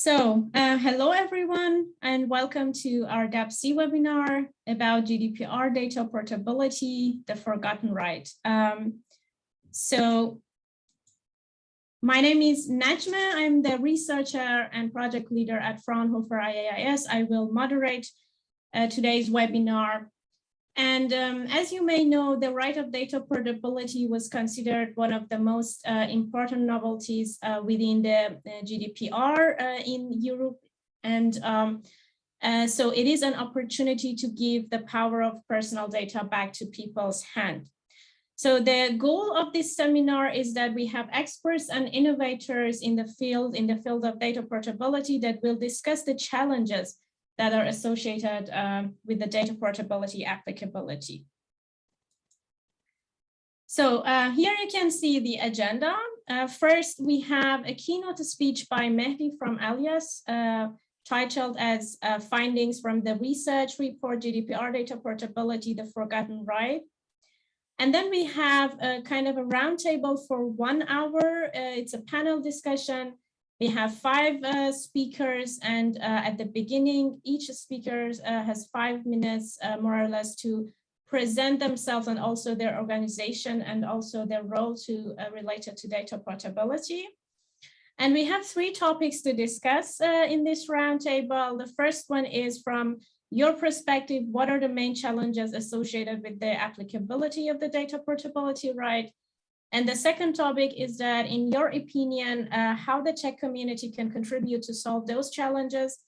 Hello everyone, and welcome to our DAPSI webinar about GDPR Data Portability, the Forgotten Right. My name is Najma. I'm the researcher and project leader at Fraunhofer IAIS. I will moderate today's webinar. And as you may know, the right of data portability was considered one of the most important novelties within the GDPR in Europe. And so it is an opportunity to give the power of personal data back to people's hand. So the goal of this seminar is that we have experts and innovators in the field of data portability that will discuss the challenges that are associated with the data portability applicability. So here you can see the agenda. First, we have a keynote speech by Mehdi from ALIAS, titled as Findings from the Research Report, GDPR Data Portability, the Forgotten Right. And then we have a kind of a roundtable for 1 hour. It's a panel discussion. We have 5 speakers, and at the beginning, each speaker has 5 minutes, more or less, to present themselves and also their organization and also their role related to data portability. And we have 3 topics to discuss in this roundtable. The first one is from your perspective, what are the main challenges associated with the applicability of the data portability right? And the second topic is that, in your opinion, how the tech community can contribute to solve those challenges.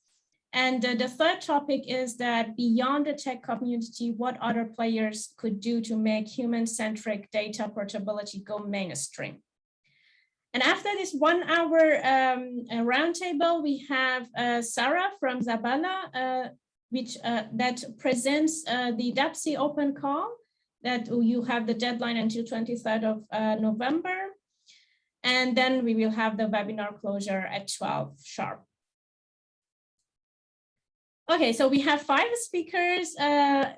And the third topic is that, beyond the tech community, what other players could do to make human-centric data portability go mainstream. And after this 1 hour roundtable, we have Sara from Zabala, that presents the DAPSI open call, that you have the deadline until 23rd of November. And then we will have the webinar closure at 12 sharp. Okay, so we have 5 speakers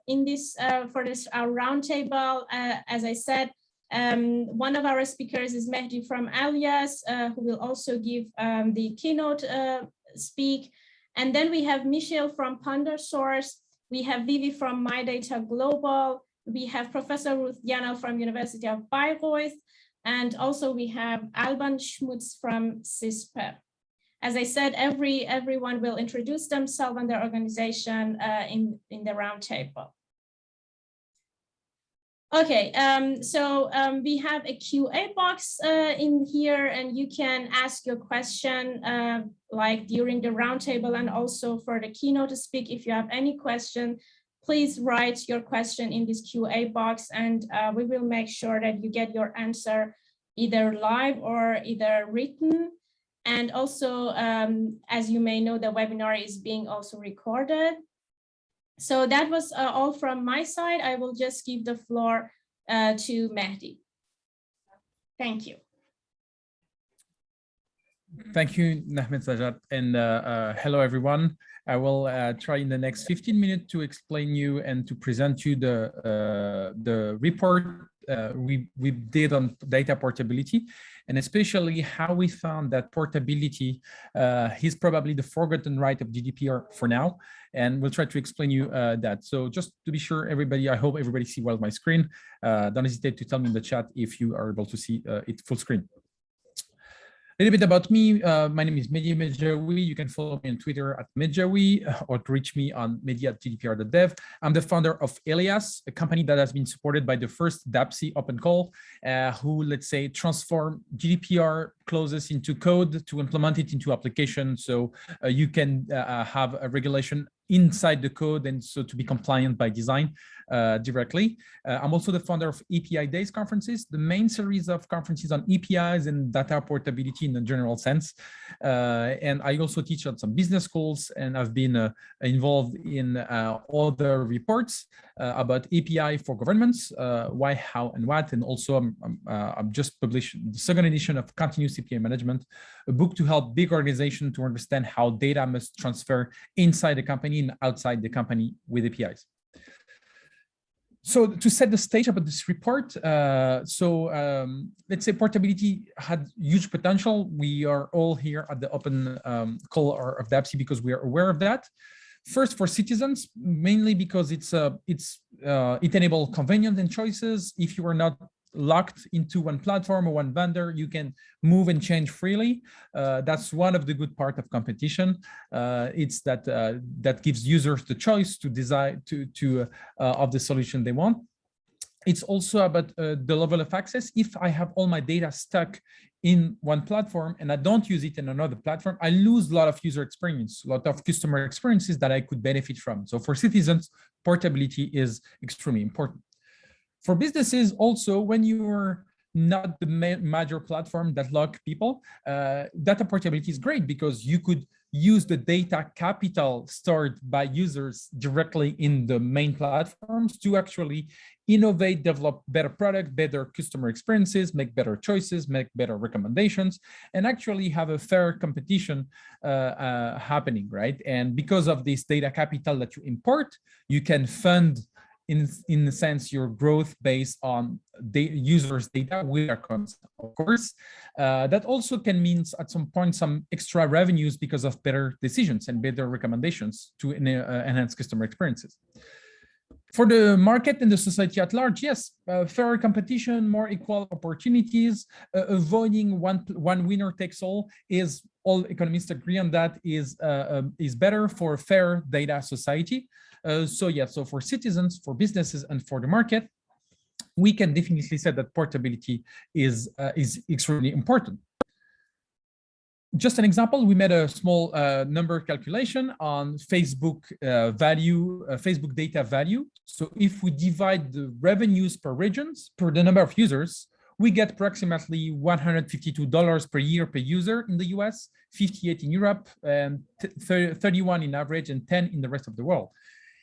in this for this our roundtable. As I said, one of our speakers is Mehdi from ALIAS, who will also give the keynote speak. And then we have Michiel from PandaSource. We have Viivi from MyData Global. We have Professor Ruth Janal from University of Bayreuth, and also we have Alban Schmutz from CISPE. As I said, everyone will introduce themselves and their organization in the roundtable. Okay, we have a QA box in here, and you can ask your question like during the roundtable, and also for the keynote to speak. If you have any question, please write your question in this QA box, and we will make sure that you get your answer either live or either written. And also, as you may know, the webinar is being also recorded. So that was all from my side. I will just give the floor to Mehdi. Thank you. Thank you, Najmehsadat, and hello, everyone. I will try in the next 15 minutes to explain you and to present you the report we did on data portability, and especially how we found that portability is probably the forgotten right of GDPR for now. And we'll try to explain you that. So just to be sure, everybody, I hope everybody see well my screen. Don't hesitate to tell me in the chat if you are able to see it full screen. A little bit about me. My name is Medjaoui. You can follow me on Twitter at Medjaoui, or to reach me on Mehdi@gdpr.dev. I'm the founder of ALIAS, a company that has been supported by the first DAPSI open call, who, let's say, transform GDPR clauses into code to implement it into application. So you can have a regulation inside the code, and so to be compliant by design directly. I'm also the founder of API Days conferences, the main series of conferences on APIs and data portability in a general sense. And I also teach at some business schools, and I've been involved in other reports about API for governments, why, how, and what. And also I'm just published the 2nd edition of Continuous API Management, a book to help big organizations to understand how data must transfer inside the company and outside the company with APIs. So to set the stage about this report, let's say portability had huge potential. We are all here at the open call of DAPSI because we are aware of that. First, for citizens, mainly because it enables convenience and choices. If you are not locked into one platform or one vendor, you can move and change freely. That's one of the good part of competition. It's that that gives users the choice to decide of the solution they want. It's also about the level of access. If I have all my data stuck in one platform and I don't use it in another platform, I lose a lot of user experience, a lot of customer experiences that I could benefit from. So for citizens, portability is extremely important. For businesses also, when you're not the major platform that lock people, data portability is great because you could use the data capital stored by users directly in the main platforms to actually innovate, develop better product, better customer experiences, make better choices, make better recommendations, and actually have a fair competition happening, right? And because of this data capital that you import, you can fund in the sense your growth based on users' data with our consent, of course. That also can mean at some point some extra revenues because of better decisions and better recommendations to enhance customer experiences. For the market and the society at large, yes, fairer competition, more equal opportunities, avoiding one winner takes all is, all economists agree on that, is better for a fair data society. So for citizens, for businesses, and for the market, we can definitely say that portability is extremely important. Just an example, we made a small number calculation on Facebook Facebook data value. So if we divide the revenues per regions per the number of users, we get approximately $152 per year per user in the US, 58 in Europe, and 31 in average, and 10 in the rest of the world.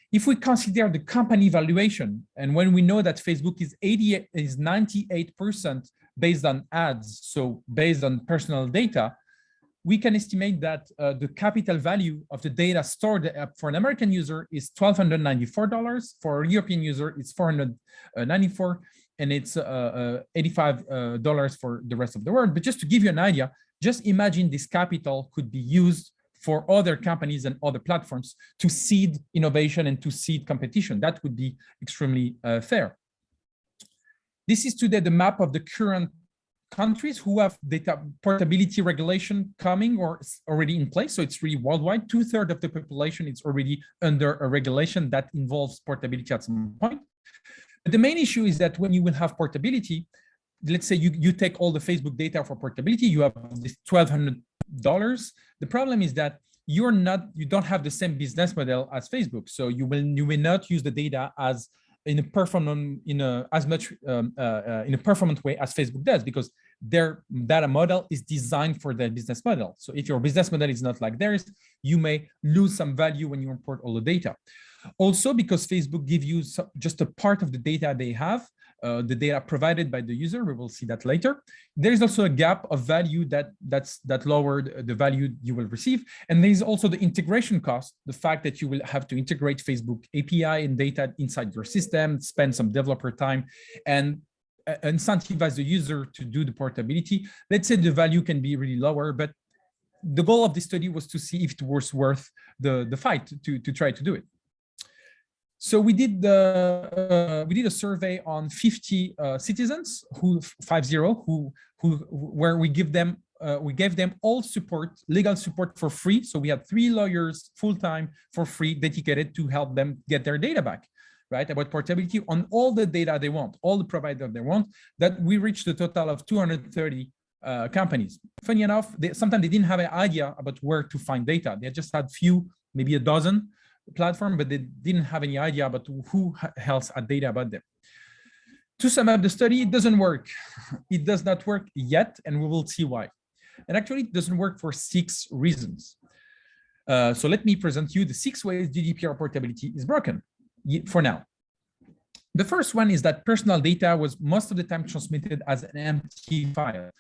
If we consider the company valuation, and when we know that Facebook is 98% based on ads, so based on personal data, we can estimate that the capital value of the data stored for an American user is $1,294. For a European user, it's $494, and it's $85 for the rest of the world. But just to give you an idea, just imagine this capital could be used for other companies and other platforms to seed innovation and to seed competition. That would be extremely fair. This is today the map of the current countries who have data portability regulation coming or already in place. So it's really worldwide. 2/3 of the population is already under a regulation that involves portability at some point. But the main issue is that when you will have portability, let's say you take all the Facebook data for portability, you have this $1,200. The problem is that you don't have the same business model as Facebook. So you will not use the data as in a performant way as Facebook does, because their data model is designed for their business model. So if your business model is not like theirs, you may lose some value when you import all the data. Also, because Facebook gives you just a part of the data they have, the data provided by the user, we will see that later. There is also a gap of value that lowered the value you will receive. And there is also the integration cost, the fact that you will have to integrate Facebook API and data inside your system, spend some developer time, and incentivize the user to do the portability. Let's say the value can be really lower, but the goal of this study was to see if it was worth the fight to try to do it. So we did a survey on 50 citizens where we gave them all support, legal support for free. So we had 3 lawyers full-time for free, dedicated to help them get their data back, right? About portability on all the data they want, all the providers they want. That we reached a total of 230 companies. Funny enough, sometimes they didn't have an idea about where to find data. They just had few, maybe a dozen platform, but they didn't have any idea about who else had data about them. To sum up the study, it doesn't work. It does not work yet, and we will see why. And actually, it doesn't work for 6 reasons. So let me present you the 6 ways GDPR portability is broken for now. The first one is that personal data was most of the time transmitted as an empty file.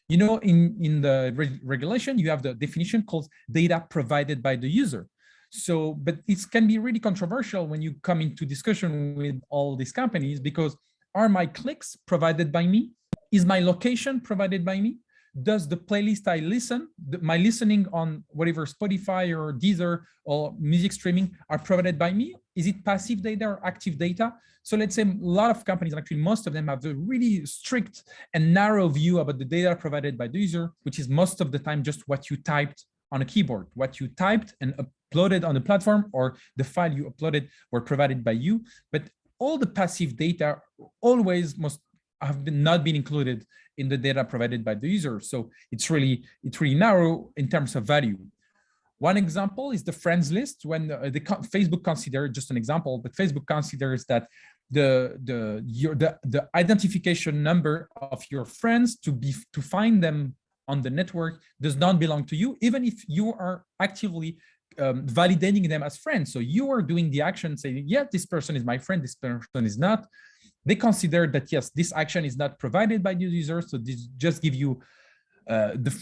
You know, in the regulation, you have the definition called data provided by the user. So, but it can be really controversial when you come into discussion with all these companies, because are my clicks provided by me? Is my location provided by me? Does the playlist I listen, my listening on whatever Spotify or Deezer or music streaming are provided by me? Is it passive data or active data? So let's say a lot of companies, actually most of them, have a really strict and narrow view about the data provided by the user, which is most of the time just what you typed on a keyboard, what you typed and uploaded on the platform, or the file you uploaded were provided by you. But all the passive data always must have not been included in the data provided by the user. So it's really narrow in terms of value. One example is the friends list. When Facebook considers, just an example, but Facebook considers that the identification number of your friends to find them on the network does not belong to you, even if you are actively validating them as friends. So you are doing the action saying, yeah, this person is my friend, this person is not. They consider that, yes, this action is not provided by the user, so this just give you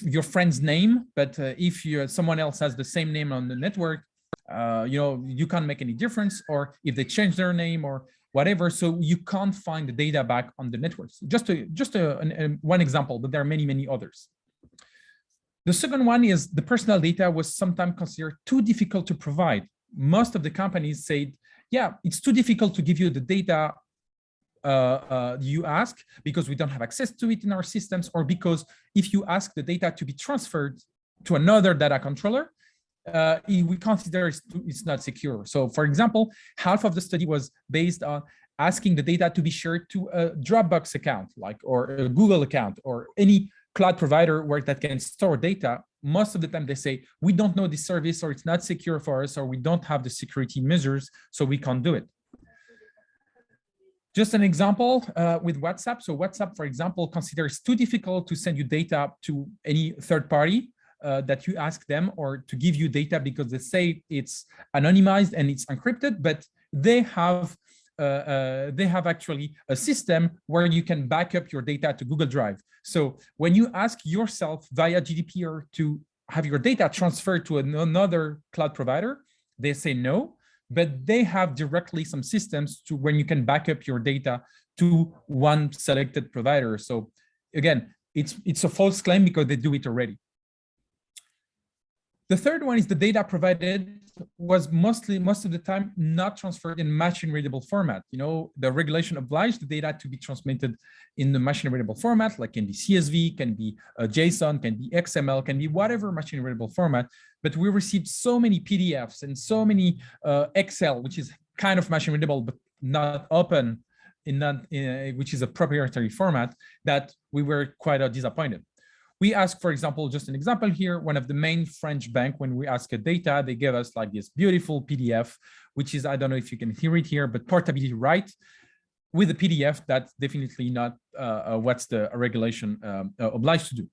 your friend's name. But if someone else has the same name on the network, you can't make any difference, or if they change their name or whatever, so you can't find the data back on the networks. Just one example, but there are many, many others. The second one is the personal data was sometimes considered too difficult to provide. Most of the companies said, yeah, it's too difficult to give you the data you ask because we don't have access to it in our systems, or because if you ask the data to be transferred to another data controller, we consider it's not secure. So for example, half of the study was based on asking the data to be shared to a Dropbox account, or a Google account, or any cloud provider where that can store data. Most of the time they say, we don't know this service, or it's not secure for us, or we don't have the security measures, so we can't do it. Just an example with WhatsApp. So WhatsApp, for example, considers too difficult to send you data to any third party that you ask them, or to give you data because they say it's anonymized and it's encrypted, but they have actually a system where you can back up your data to Google Drive. So when you ask yourself via GDPR to have your data transferred to another cloud provider, they say no, but they have directly some systems to when you can back up your data to one selected provider. So again, it's a false claim because they do it already. The third one is the data provided was most of the time not transferred in machine-readable format. The regulation obliged the data to be transmitted in the machine-readable format, like can be CSV, can be JSON, can be XML, can be whatever machine-readable format. But we received so many PDFs and so many Excel, which is kind of machine-readable but not open, which is a proprietary format, that we were quite disappointed. We asked, for example, just an example here, one of the main French bank, when we asked data, they gave us like this beautiful PDF, which is, I don't know if you can hear it here, but portability right with a PDF. That's definitely not what's the regulation obliged to do.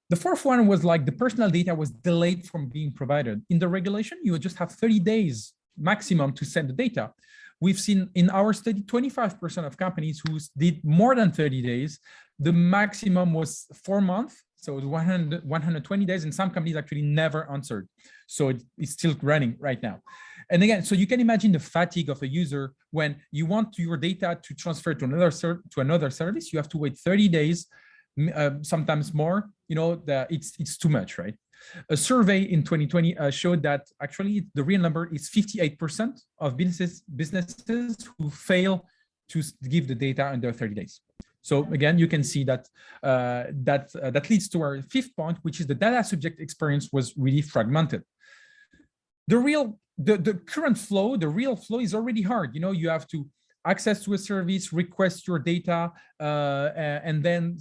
The fourth one was like the personal data was delayed from being provided. In the regulation, you would just have 30 days maximum to send the data. We've seen in our study, 25% of companies who did more than 30 days. The maximum was 4 months, so it was 120 days, and some companies actually never answered. So it's still running right now. And again, so you can imagine the fatigue of a user when you want your data to transfer to another service. You have to wait 30 days, sometimes more. It's too much, right? A survey in 2020 showed that actually the real number is 58% of businesses who fail to give the data under 30 days. So again, you can see that that leads to our fifth point, which is the data subject experience was really fragmented. The current flow, the real flow is already hard. You have to access to a service, request your data, and then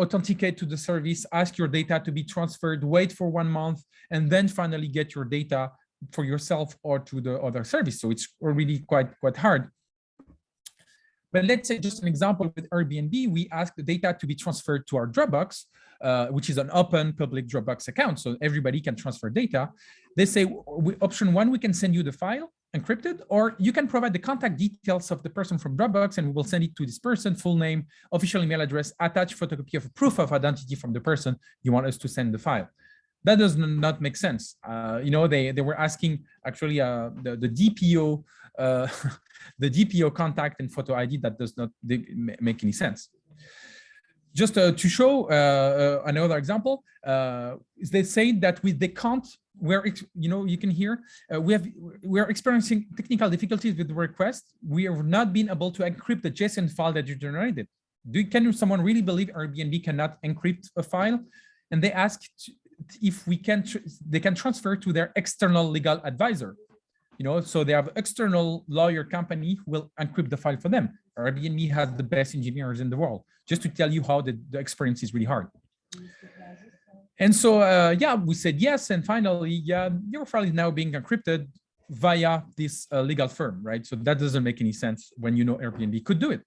authenticate to the service, ask your data to be transferred, wait for 1 month, and then finally get your data for yourself or to the other service. So it's already quite hard. But let's say just an example with Airbnb, we ask the data to be transferred to our Dropbox, which is an open public Dropbox account, so everybody can transfer data. They say, option one, we can send you the file encrypted, or you can provide the contact details of the person from Dropbox and we will send it to this person, full name, official email address, attach photocopy of a proof of identity from the person you want us to send the file. That does not make sense. You know, they were asking actually the DPO, the DPO contact and photo ID. That does not make any sense. Just to show another example, they say that with the count, you know, you can hear we're experiencing technical difficulties with the request. We have not been able to encrypt the JSON file that you generated. Can someone really believe Airbnb cannot encrypt a file? And they ask if they can transfer to their external legal advisor. You know, so they have external lawyer company who will encrypt the file for them. Airbnb has the best engineers in the world, just to tell you how the experience is really hard. And so, yeah, we said yes. And finally, yeah, your file is now being encrypted via this legal firm, right? So that doesn't make any sense when you know Airbnb could do it.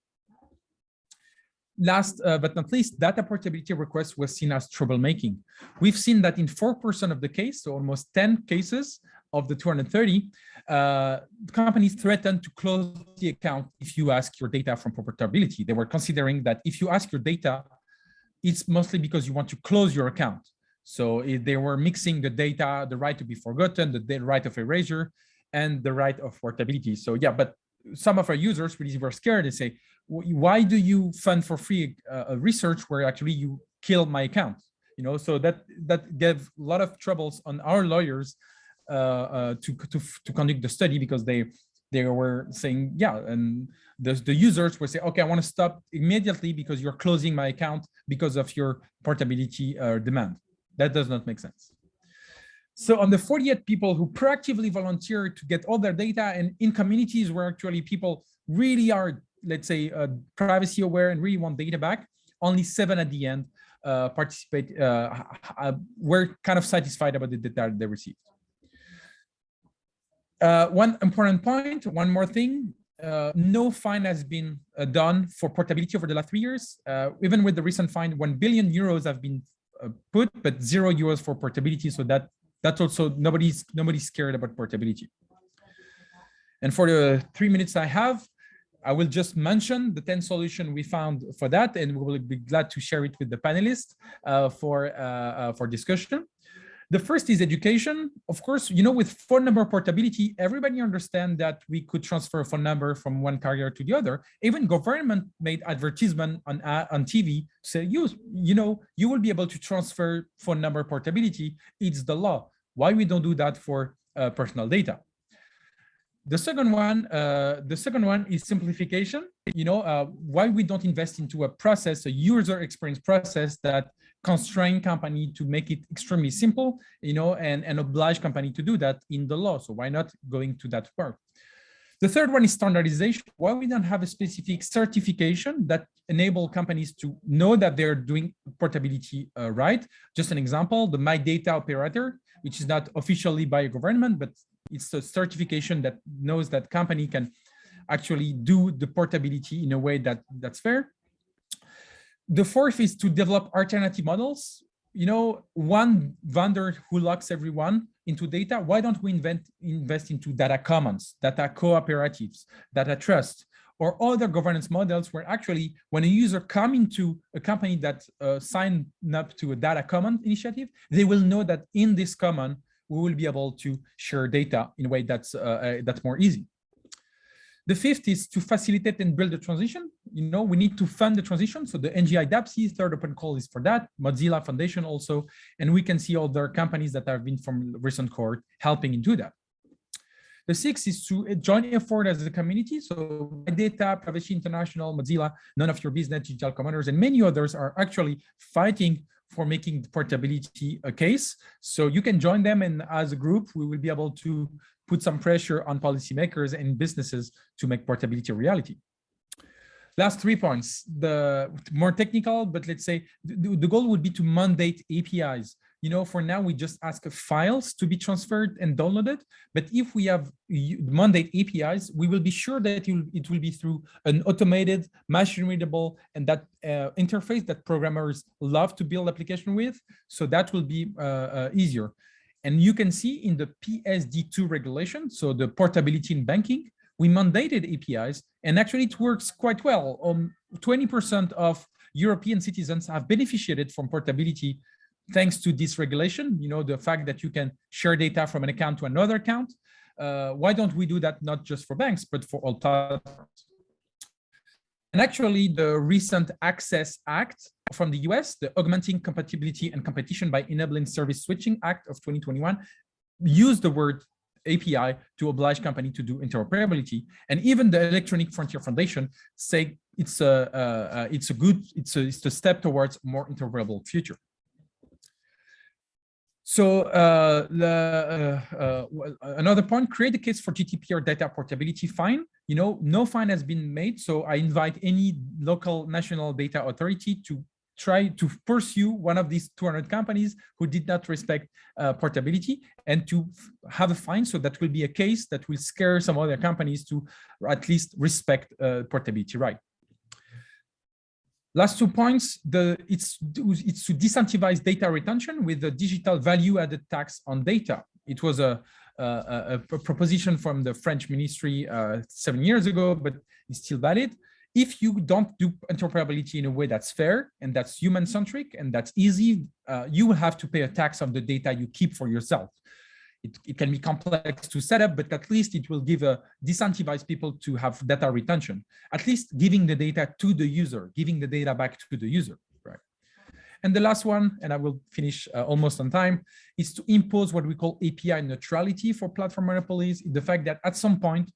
Last but not least, data portability request was seen as troublemaking. We've seen that in 4% of the case, so almost 10 cases of the 230, companies threatened to close the account if you ask your data from portability. They were considering that if you ask your data, it's mostly because you want to close your account. So they were mixing the data, the right to be forgotten, the right of erasure, and the right of portability. So yeah, but some of our users really were scared and say, why do you fund for free research where actually you kill my account? You know, so that gave a lot of troubles on our lawyers to conduct the study, because they were saying, yeah, and the users would say, okay, I want to stop immediately because you're closing my account because of your portability demand. That does not make sense. So on the 48 people who proactively volunteered to get all their data, and in communities where actually people really are, let's say, privacy aware and really want data back, only 7 at the end were kind of satisfied about the data they received. One important point, one more thing, no fine has been done for portability over the last 3 years. Even with the recent fine, 1 billion euros have been put, but 0 euros for portability. So that's also, nobody's scared about portability. And for the 3 minutes I have, I will just mention the 10 solutions we found for that, and we will be glad to share it with the panelists for discussion. The first is education. Of course, you know, with phone number portability, everybody understands that we could transfer a phone number from one carrier to the other. Even government made advertisement on TV to say, you know, you will be able to transfer phone number portability. It's the law. Why we don't do that for personal data? The second one is simplification. You know, why we don't invest into a process, a user experience process that constrain company to make it extremely simple, you know, and oblige company to do that in the law. So why not going to that work? The third one is standardization. Why we don't have a specific certification that enable companies to know that they're doing portability right? Just an example, the MyData operator, which is not officially by a government, but it's a certification that knows that company can actually do the portability in a way that's fair. The fourth is to develop alternative models. You know, one vendor who locks everyone into data, why don't we invest into data commons, data cooperatives, data trust, or other governance models where actually when a user comes into a company that signed up to a data common initiative, they will know that in this common, we will be able to share data in a way that's more easy. The fifth is to facilitate and build the transition. You know, we need to fund the transition. So the NGI DAPSI, third open call is for that, Mozilla Foundation also, and we can see other companies that have been from recent cohort helping in do that. The sixth is to join effort as a community. So MyData, Privacy International, Mozilla, None of Your Business, Digital Commanders, and many others are actually fighting for making portability a case. So you can join them, and as a group, we will be able to put some pressure on policymakers and businesses to make portability a reality. Last 3 points, the more technical, but let's say the goal would be to mandate APIs. You know, for now, we just ask files to be transferred and downloaded. But if we have mandate APIs, we will be sure that it will be through an automated, machine readable, and that interface that programmers love to build application with. So that will be easier. And you can see in the PSD2 regulation, so the portability in banking, we mandated APIs, and actually it works quite well. 20% of European citizens have benefited from portability thanks to this regulation, the fact that you can share data from an account to another account. Why don't we do that not just for banks, but for all platforms? And actually, the recent Access Act from the US, the Augmenting Compatibility and Competition by Enabling Service Switching Act of 2021, used the word API to oblige company to do interoperability. And even the Electronic Frontier Foundation say it's a step towards a more interoperable future. So another point, create a case for GDPR data portability fine. No fine has been made. So I invite any local national data authority to try to pursue one of these 200 companies who did not respect portability and to have a fine. So that will be a case that will scare some other companies to at least respect portability right. Last 2 points, it's to disincentivize data retention with the digital value added tax on data. It was a proposition from the French ministry 7 years ago, but it's still valid. If you don't do interoperability in a way that's fair and that's human-centric and that's easy, you will have to pay a tax on the data you keep for yourself. It can be complex to set up, but at least it will disincentivize people to have data retention, at least giving the data to the user, giving the data back to the user, right? And the last one, and I will finish almost on time, is to impose what we call API neutrality for platform monopolies. The fact that at some point,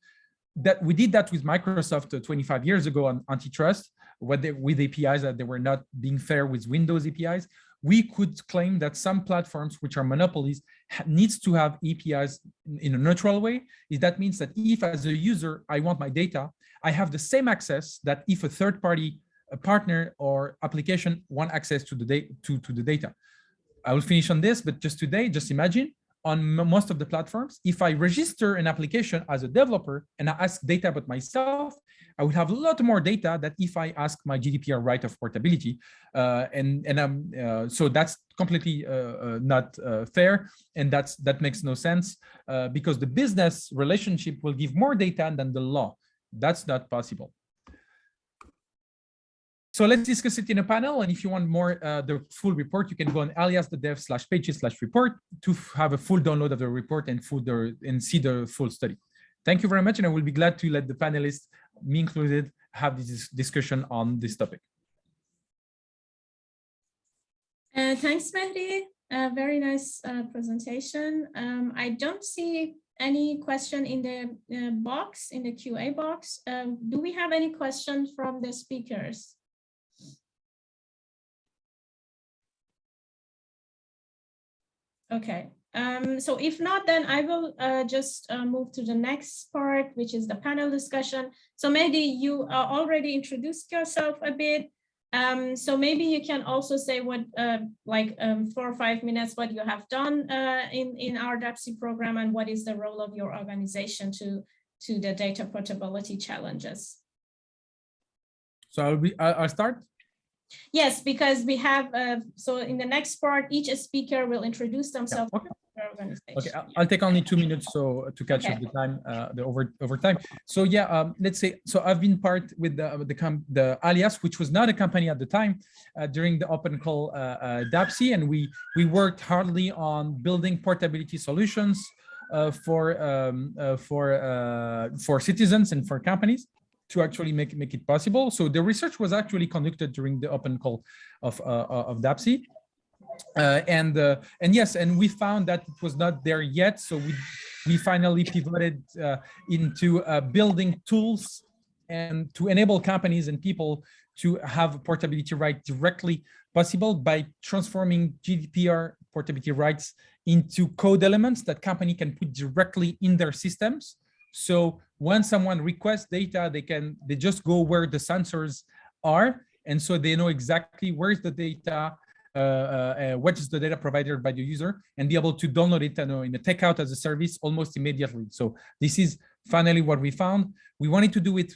that we did that with Microsoft 25 years ago on antitrust, with APIs that they were not being fair with Windows APIs. We could claim that some platforms which are monopolies needs to have APIs in a neutral way. That means that if as a user, I want my data, I have the same access that if a third-party partner or application want access to the data. I will finish on this, but just imagine on most of the platforms, if I register an application as a developer and I ask data about myself, I would have a lot more data than if I ask my GDPR right of portability. So that's completely not fair. And that makes no sense because the business relationship will give more data than the law. That's not possible. So let's discuss it in a panel. And if you want more, the full report, you can go on alias.dev/pages/report to have a full download of the report and see the full study. Thank you very much. And I will be glad to let the panelists, me included, have this discussion on this topic. Thanks, Mehdi. Very nice presentation. I don't see any question in the box, in the QA box. Do we have any questions from the speakers? Okay, so if not, then I will just move to the next part, which is the panel discussion. So Mehdi, you already introduced yourself a bit. So maybe you can also say what, 4 or 5 minutes, what you have done in our DAPSI program and what is the role of your organization to the data portability challenges. So I'll start. Yes, because we have, so in the next part, each speaker will introduce themselves. Yeah, okay. To their organization. Okay, I'll take only 2 minutes to catch up the time, over time. So yeah, let's say, so I've been part with the ALIAS, which was not a company at the time, during the open call DAPSI, and we worked hardly on building portability solutions for citizens and for companies to actually make it possible. So the research was actually conducted during the open call of DAPSI. And yes, and we found that it was not there yet. So we finally pivoted into building tools and to enable companies and people to have portability right directly possible by transforming GDPR portability rights into code elements that company can put directly in their systems. So when someone requests data, they just go where the sensors are, and so they know exactly where's the data, what is the data provided by the user, and be able to download it in a takeout as a service almost immediately. So this is finally what we found. We wanted to do it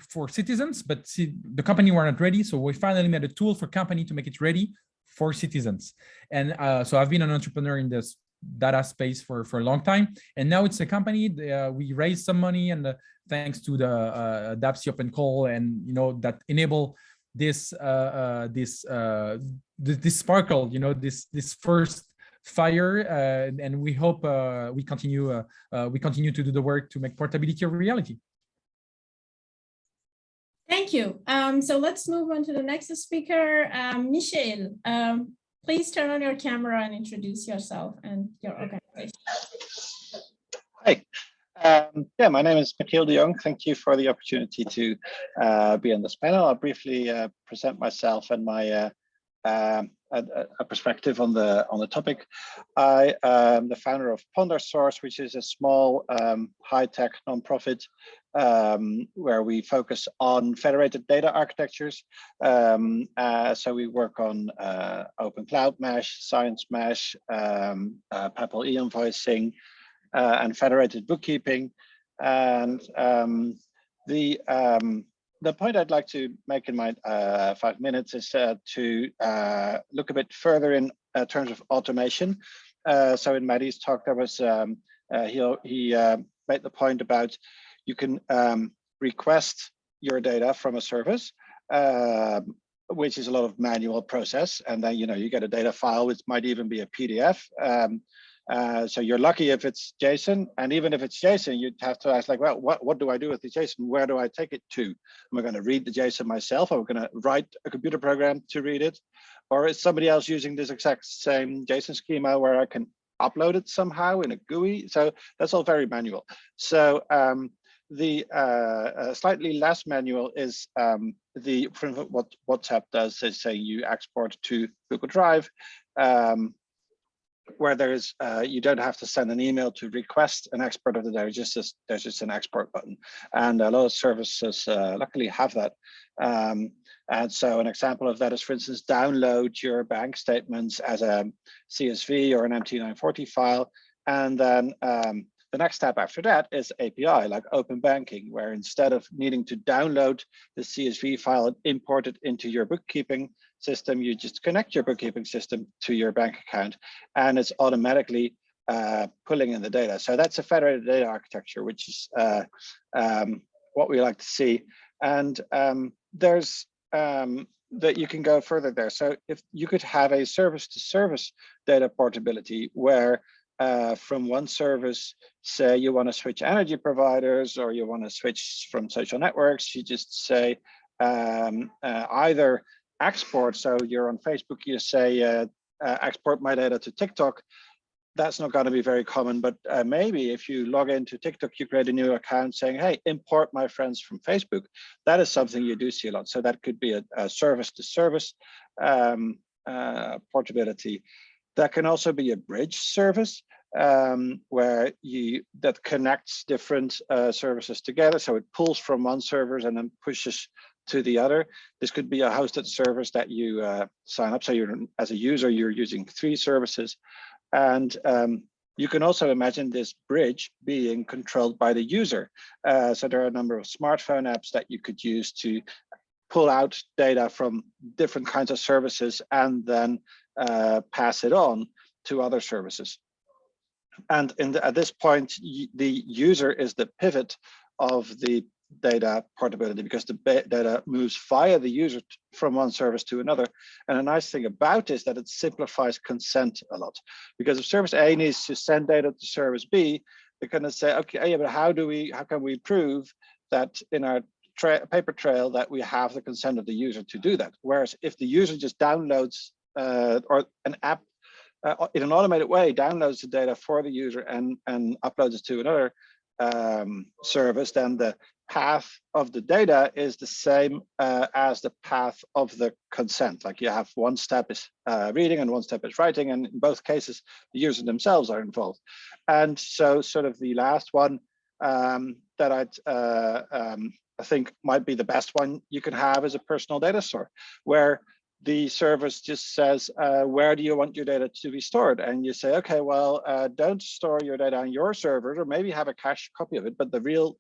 for citizens, but the company were not ready, so we finally made a tool for company to make it ready for citizens. And so I've been an entrepreneur in this data space for a long time, and now it's a company. We raised some money, and thanks to the DAPSI open call, and that enable this this sparkle, you know, this first fire, and we hope we continue to do the work to make portability a reality. Thank you. So let's move on to the next speaker, Michiel. Please turn on your camera and introduce yourself and your organization. Hi. Yeah, my name is Michiel de Jong. Thank you for the opportunity to be on this panel. I'll briefly present myself and my a perspective on the topic. I am the founder of PonderSource, which is a small high-tech nonprofit where we focus on federated data architectures. So we work on open cloud mesh, science mesh, PEPL e-invoicing, and federated bookkeeping. And the point I'd like to make in my 5 minutes is to look a bit further in terms of automation. So in Mehdi's talk, there was he made the point about you can request your data from a service, which is a lot of manual process, and then you get a data file, which might even be a PDF. So you're lucky if it's JSON, and even if it's JSON, you'd have to ask, like, well, what do I do with the JSON? Where do I take it to? Am I going to read the JSON myself? Or am I going to write a computer program to read it? Or is somebody else using this exact same JSON schema where I can upload it somehow in a GUI? So that's all very manual. So the slightly less manual is what WhatsApp does is say you export to Google Drive, where there's you don't have to send an email to request an export of the data. There's just an export button, and a lot of services luckily have that. And so an example of that is, for instance, download your bank statements as a CSV or an MT940 file, and then the next step after that is API, like open banking, where instead of needing to download the CSV file and import it into your bookkeeping system, you just connect your bookkeeping system to your bank account, and it's automatically pulling in the data. So that's a federated data architecture, which is what we like to see. And there's that you can go further there. So if you could have a service-to-service data portability, where from one service, say you want to switch energy providers, or you want to switch from social networks, you just say either export. So you're on Facebook, you say export my data to TikTok. That's not going to be very common, but maybe if you log into TikTok, you create a new account saying, hey, import my friends from Facebook. That is something you do see a lot. So that could be a service-to-service portability. That can also be a bridge service, where that connects different services together. So it pulls from one server and then pushes to the other. This could be a hosted service that you sign up. So you're, as a user, you're using 3 services. And you can also imagine this bridge being controlled by the user. So there are a number of smartphone apps that you could use to pull out data from different kinds of services and then pass it on to other services. And at this point, the user is the pivot of the data portability, because the data moves via the user from one service to another. And a nice thing about this is that it simplifies consent a lot, because if service A needs to send data to service B, they're going to say, okay, yeah, but how can we prove that in our paper trail that we have the consent of the user to do that? Whereas if the user just downloads or an app in an automated way downloads the data for the user and uploads it to another service, then the path of the data is the same as the path of the consent. Like you have one step is reading and one step is writing, and in both cases, the users themselves are involved. And so sort of the last one that I think might be the best one you can have is a personal data store, where the service just says, where do you want your data to be stored? And you say, okay, well, don't store your data on your server, or maybe have a cache copy of it, but the real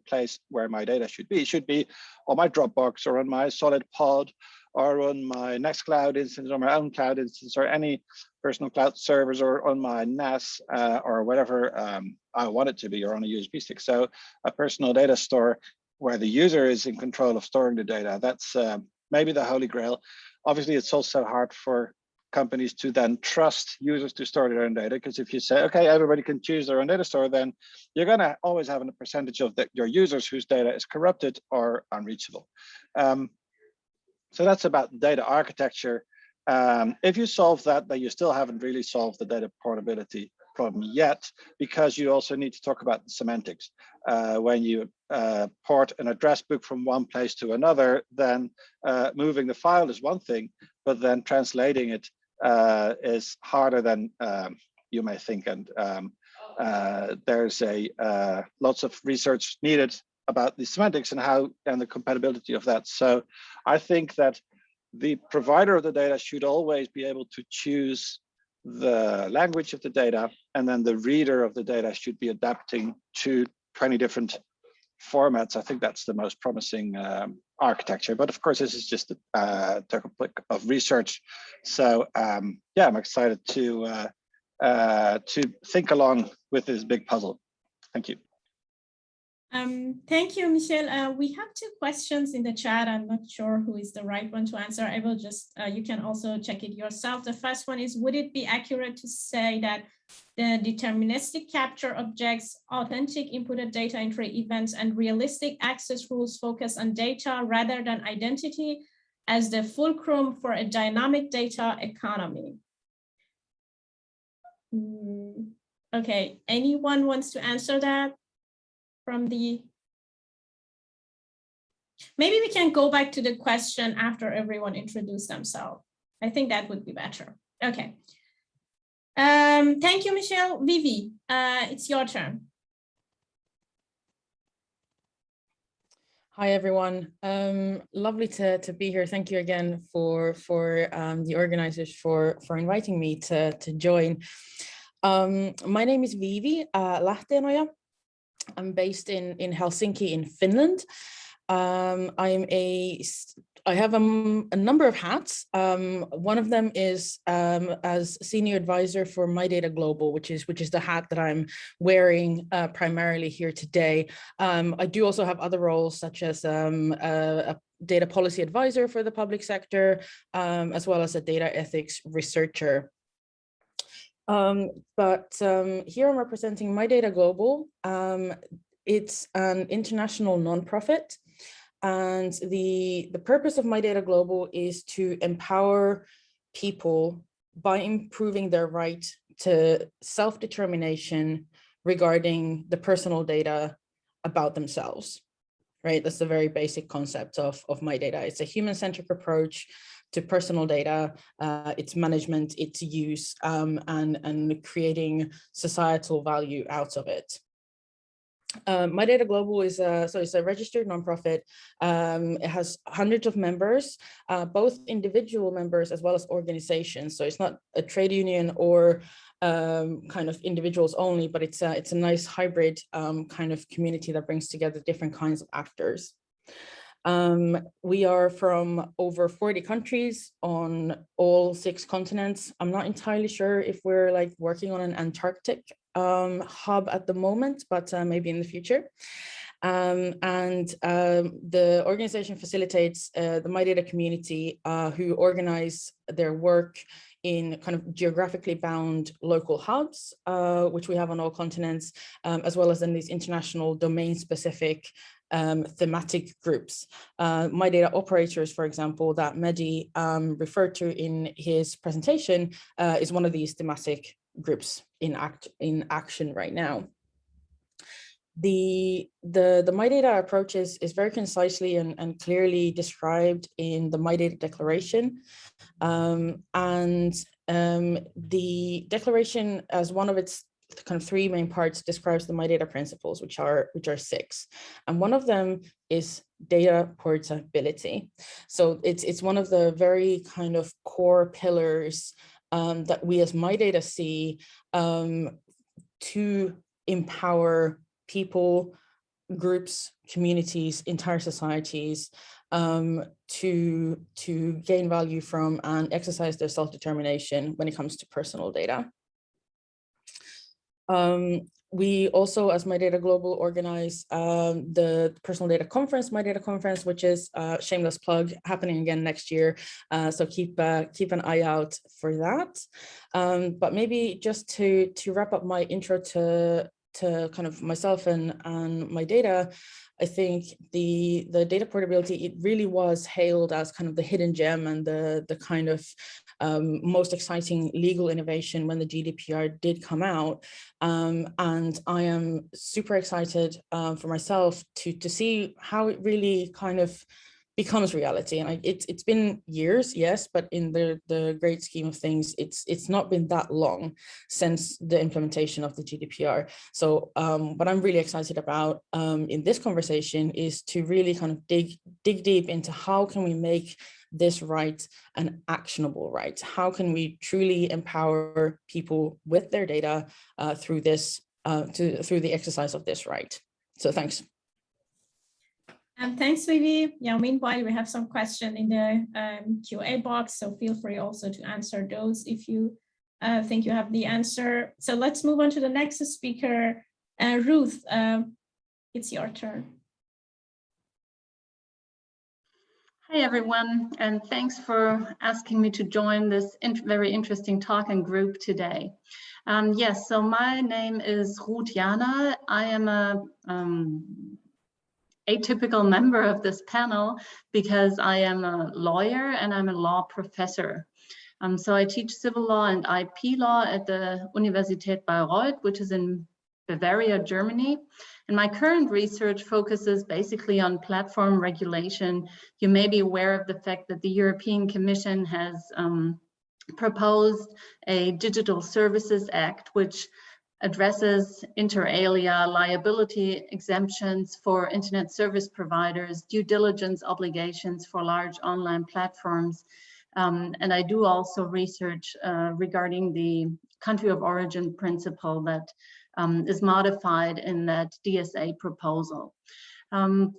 place where my data should be on my Dropbox, or on my Solid Pod, or on my Nextcloud instance, or my own cloud instance, or any personal cloud servers, or on my NAS, or whatever I want it to be, or on a USB stick. So a personal data store where the user is in control of storing the data. That's maybe the holy grail. Obviously, it's also hard for companies to then trust users to store their own data, because if you say, okay, everybody can choose their own data store, then you're going to always have a percentage of your users whose data is corrupted or unreachable. So that's about data architecture. If you solve that, then you still haven't really solved the data portability problem yet, because you also need to talk about the semantics. When you port an address book from one place to another, then moving the file is one thing, but then translating it is harder than you may think. And there's lots of research needed about the semantics and how and the compatibility of that. So I think that the provider of the data should always be able to choose the language of the data, and then the reader of the data should be adapting to 20 different formats. I think that's the most promising architecture. But of course, this is just a topic of research. So yeah, I'm excited to think along with this big puzzle. Thank you. Thank you, Michiel. We have two questions in the chat. I'm not sure who is the right one to answer. I will just, you can also check it yourself. The first one is, would it be accurate to say that the deterministic capture objects, authentic inputted data entry events, and realistic access rules focus on data rather than identity as the fulcrum for a dynamic data economy? Okay, anyone wants to answer that? From the, maybe we can go back to the question after everyone introduced themselves. I think that would be better. Okay. Thank you, Michiel. Viivi, it's your turn. Hi, everyone. Lovely to be here. Thank you again for the organizers for inviting me to join. My name is Viivi Lähteenoja. I'm based in Helsinki in Finland. I have a number of hats. One of them is as senior advisor for MyData Global, which is the hat that I'm wearing primarily here today. I do also have other roles, such as a data policy advisor for the public sector, as well as a data ethics researcher. But here I'm representing MyData Global. It's an international nonprofit, and the purpose of MyData Global is to empower people by improving their right to self-determination regarding the personal data about themselves, right? That's the very basic concept of MyData. It's a human-centric approach to personal data, its management, its use, and creating societal value out of it. MyData Global is it's a registered nonprofit. It has hundreds of members, both individual members as well as organizations. So it's not a trade union or kind of individuals only, but it's a nice hybrid kind of community that brings together different kinds of actors. We are from over 40 countries on all 6 continents. I'm not entirely sure if we're like working on an Antarctic hub at the moment, but maybe in the future. The organization facilitates the MyData community who organize their work in kind of geographically bound local hubs, which we have on all continents, as well as in these international domain-specific thematic groups. MyData operators, for example, that Mehdi referred to in his presentation, is one of these thematic groups in action right now. The MyData approach is very concisely and clearly described in the MyData Declaration. The declaration, as one of its kind of 3 main parts, describes the MyData principles, which are 6. And one of them is data portability. So it's one of the very kind of core pillars that we as MyData see to empower people, groups, communities, entire societies to gain value from and exercise their self-determination when it comes to personal data. we also, as MyData Global, organize the Personal Data Conference, MyData Conference, which is shameless plug, happening again next year. So keep an eye out for that. But maybe just to wrap up my intro to kind of myself and MyData, I think the data portability, it really was hailed as kind of the hidden gem and the kind of most exciting legal innovation when the GDPR did come out. And I am super excited for myself to see how it really kind of becomes reality. And it's been years, yes, but in the great scheme of things, it's not been that long since the implementation of the GDPR. So what I'm really excited about in this conversation is to really kind of dig deep into how can we make this right an actionable right? How can we truly empower people with their data through this through the exercise of this right? So thanks. Thanks, Viivi. Yeah, meanwhile, we have some questions in the QA box, so feel free also to answer those if you think you have the answer. So let's move on to the next speaker. Ruth, it's your turn. Hi, everyone, and thanks for asking me to join this very interesting talk and group today. Yes, so my name is Ruth Janal. I am a atypical member of this panel because I am a lawyer and I'm a law professor. So I teach civil law and IP law at the Universität Bayreuth, which is in Bavaria, Germany. And my current research focuses basically on platform regulation. You may be aware of the fact that the European Commission has proposed a Digital Services Act, which addresses inter alia liability exemptions for internet service providers, due diligence obligations for large online platforms. And I do also research regarding the country of origin principle that is modified in that DSA proposal.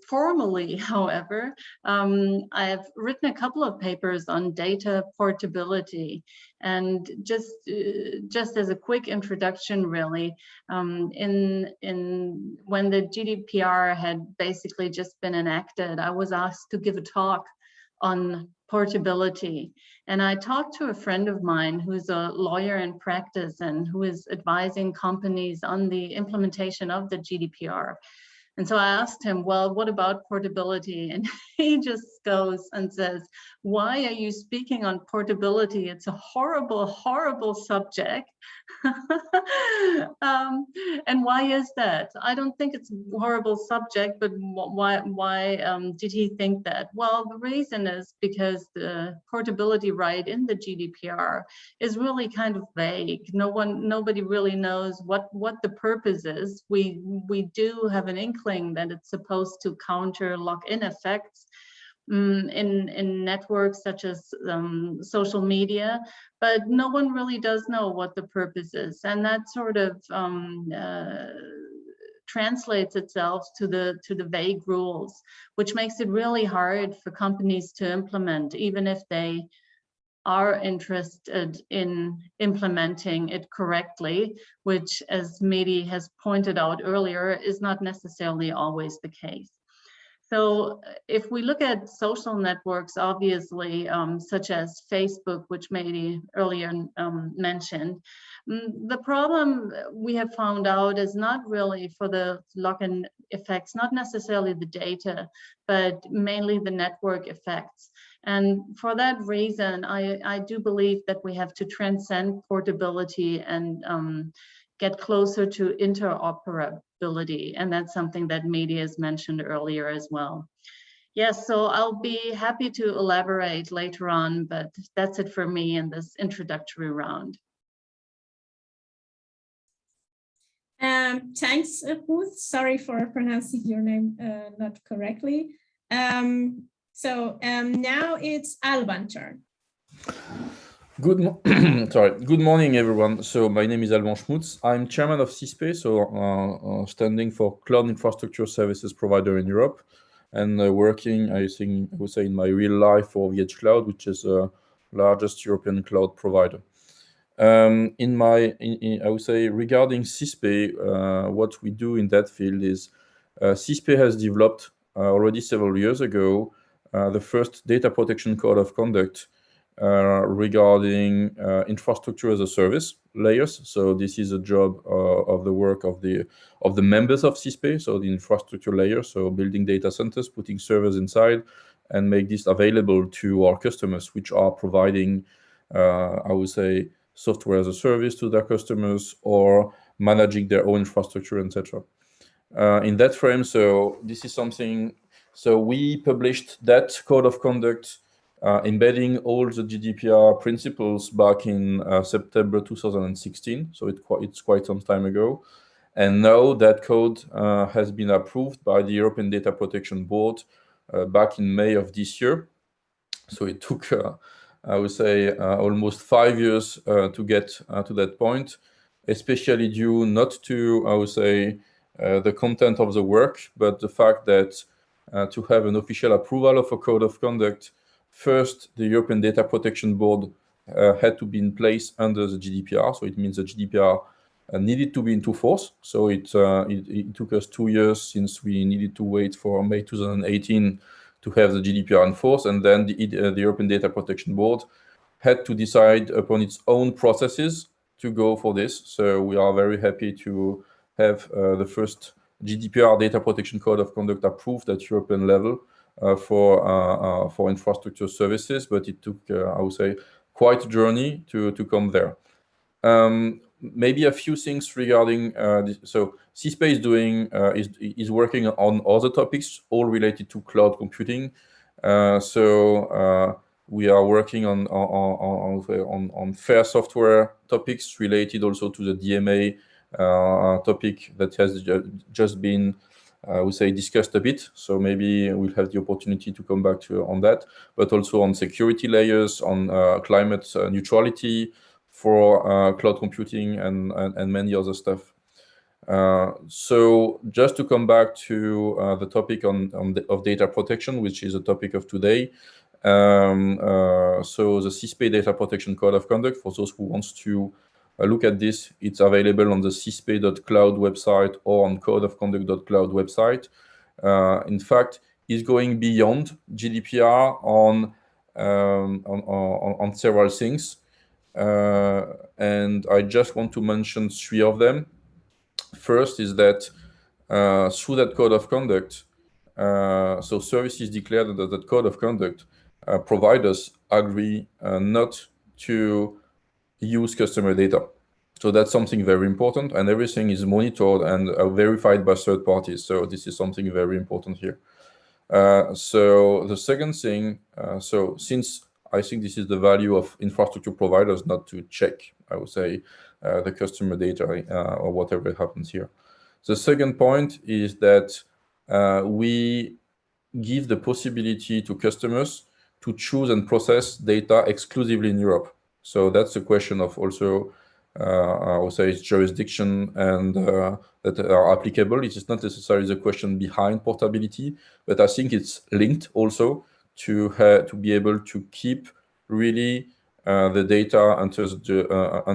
Formally, however, I have written a couple of papers on data portability, and just as a quick introduction, really, when the GDPR had basically just been enacted, I was asked to give a talk on portability. And I talked to a friend of mine who's a lawyer in practice and who is advising companies on the implementation of the GDPR. And so I asked him, well, what about portability? And he just goes and says, why are you speaking on portability? It's a horrible, horrible subject. And why is that? I don't think it's a horrible subject, but why did he think that? Well, the reason is because the portability right in the GDPR is really kind of vague. Nobody really knows what the purpose is. We do have an inkling that it's supposed to counter lock-in effects in networks such as social media, but no one really does know what the purpose is, and that sort of translates itself to the vague rules, which makes it really hard for companies to implement, even if they are interested in implementing it correctly, which, as Mehdi has pointed out earlier, is not necessarily always the case. So if we look at social networks, obviously, such as Facebook, which Mehdi earlier mentioned, the problem we have found out is not really for the lock-in effects, not necessarily the data, but mainly the network effects. And for that reason, I do believe that we have to transcend portability and get closer to interoperability. And that's something that Mehdi has mentioned earlier as well. Yes, so I'll be happy to elaborate later on, but that's it for me in this introductory round. Thanks, Ruth. Sorry for pronouncing your name not correctly. So now it's Alban's turn. Good morning, everyone. So my name is Alban Schmutz. I'm chairman of CISPE, so standing for Cloud Infrastructure Services Provider in Europe, and working, I would say, in my real life for VHCloud, which is the largest European cloud provider. I would say regarding CISPE, what we do in that field is CISPE has developed already several years ago the first data protection code of conduct regarding infrastructure as a service layers. So this is a job of the work of the members of CISPE, so the infrastructure layer, so building data centers, putting servers inside, and make this available to our customers, which are providing, I would say, software as a service to their customers or managing their own infrastructure, etc. In that frame, so this is something. So we published that code of conduct, embedding all the GDPR principles back in September 2016. So it's quite some time ago. And now that code has been approved by the European Data Protection Board back in May of this year. So it took, I would say, almost 5 years to get to that point, especially due not to, I would say, the content of the work, but the fact that to have an official approval of a code of conduct, first, the European Data Protection Board had to be in place under the GDPR. So it means the GDPR needed to be into force. So it took us 2 years since we needed to wait for May 2018 to have the GDPR in force. And then the European Data Protection Board had to decide upon its own processes to go for this. So we are very happy to have the first GDPR Data Protection Code of Conduct approved at European level for infrastructure services, but it took, I would say, quite a journey to come there. Maybe a few things regarding this. So CISPE is doing is working on other topics, all related to cloud computing. We are working on fair software topics related also to the DMA topic that has just been, I would say, discussed a bit. So maybe we'll have the opportunity to come back to on that, but also on security layers, on climate neutrality for cloud computing and many other stuff. So just to come back to the topic of data protection, which is a topic of today. So the CISPE Data Protection Code of Conduct, for those who wants to look at this, it's available on the CISPE.cloud website or on codeofconduct.cloud website. In fact, it's going beyond GDPR on several things. And I just want to mention 3 of them. First is that through that code of conduct, so services declared that that code of conduct, providers agree not to use customer data. So that's something very important, and everything is monitored and verified by third parties. So this is something very important here. So the second thing, so since I think this is the value of infrastructure providers, not to check, I would say, the customer data or whatever happens here. The second point is that we give the possibility to customers to choose and process data exclusively in Europe. So that's a question of also, I would say, it's jurisdiction and that are applicable. It is not necessarily the question behind portability, but I think it's linked also to be able to keep really the data under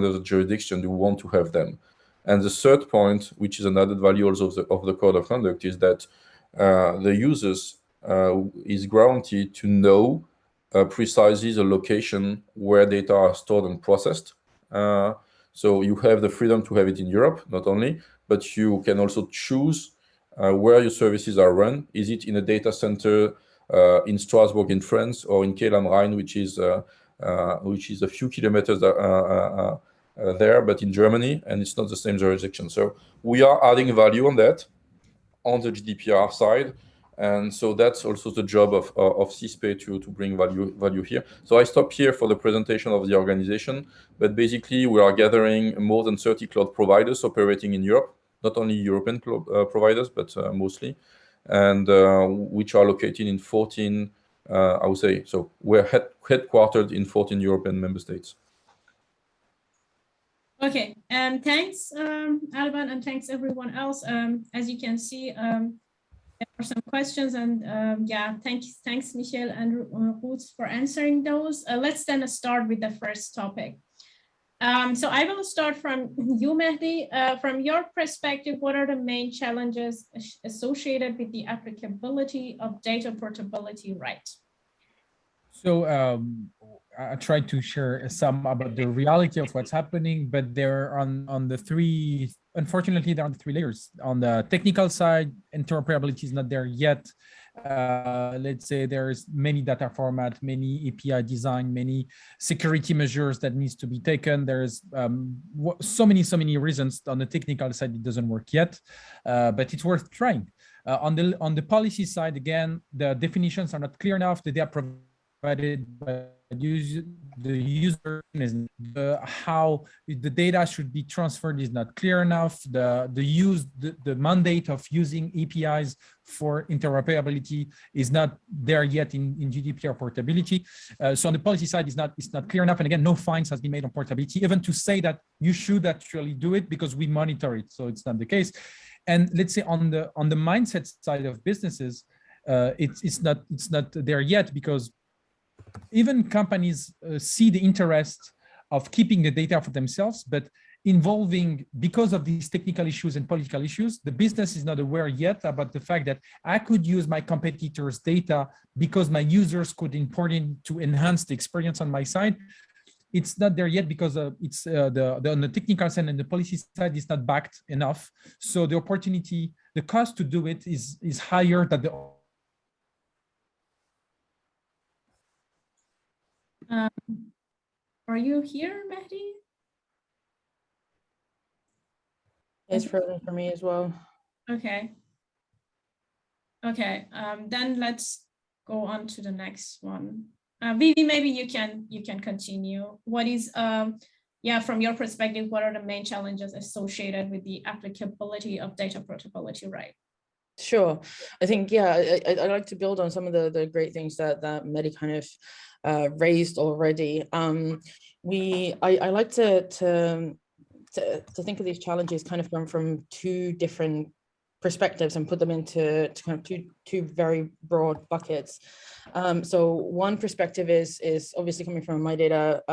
the jurisdiction you want to have them. And the third point, which is an added value also of the code of conduct, is that the users is guaranteed to know precisely the location where data are stored and processed. So you have the freedom to have it in Europe, not only, but you can also choose where your services are run. Is it in a data center in Strasbourg in France, or in Kehl am Rhein, which is a few kilometers there, but in Germany, and it's not the same jurisdiction. So we are adding value on that, on the GDPR side. And so that's also the job of CISPE to bring value here. So I stop here for the presentation of the organization, but basically we are gathering more than 30 cloud providers operating in Europe, not only European cloud providers, but mostly, and which are located in 14, I would say, so we're headquartered in 14 European member states. Okay, thanks, Alban, and thanks everyone else. As you can see, there are some questions, and yeah, thanks Michiel and Ruth for answering those. Let's then start with the first topic. So I will start from you, Mehdi. From your perspective, what are the main challenges associated with the applicability of data portability right? So I tried to share some about the reality of what's happening, but they're on the three, unfortunately, they're on the three layers. On the technical side, interoperability is not there yet. Let's say there's many data format, many API design, many security measures that needs to be taken. There's so many reasons. On the technical side, it doesn't work yet, but it's worth trying. On the policy side, again, the definitions are not clear enough. They are provided by the user is how the data should be transferred is not clear enough. The mandate of using APIs for interoperability is not there yet in GDPR portability. So on the policy side, it's not clear enough. And again, no fines has been made on portability, even to say that you should actually do it because we monitor it. So it's not the case. And let's say on the mindset side of businesses, it's not there yet, because even companies see the interest of keeping the data for themselves, but involving, because of these technical issues and political issues, the business is not aware yet about the fact that I could use my competitors' data because my users could import it to enhance the experience on my side. It's not there yet because it's on the technical side and the policy side is not backed enough. So the opportunity, the cost to do it is higher than the Are you here, Mehdi? It's frozen for me as well. Okay. Okay, then let's go on to the next one. Viivi, maybe you can continue. What is, from your perspective, what are the main challenges associated with the applicability of data portability right? Sure. I think, I'd like to build on some of the great things that Mehdi kind of raised already. I like to think of these challenges kind of from two different perspectives and put them into kind of two very broad buckets. So one perspective is obviously coming from my data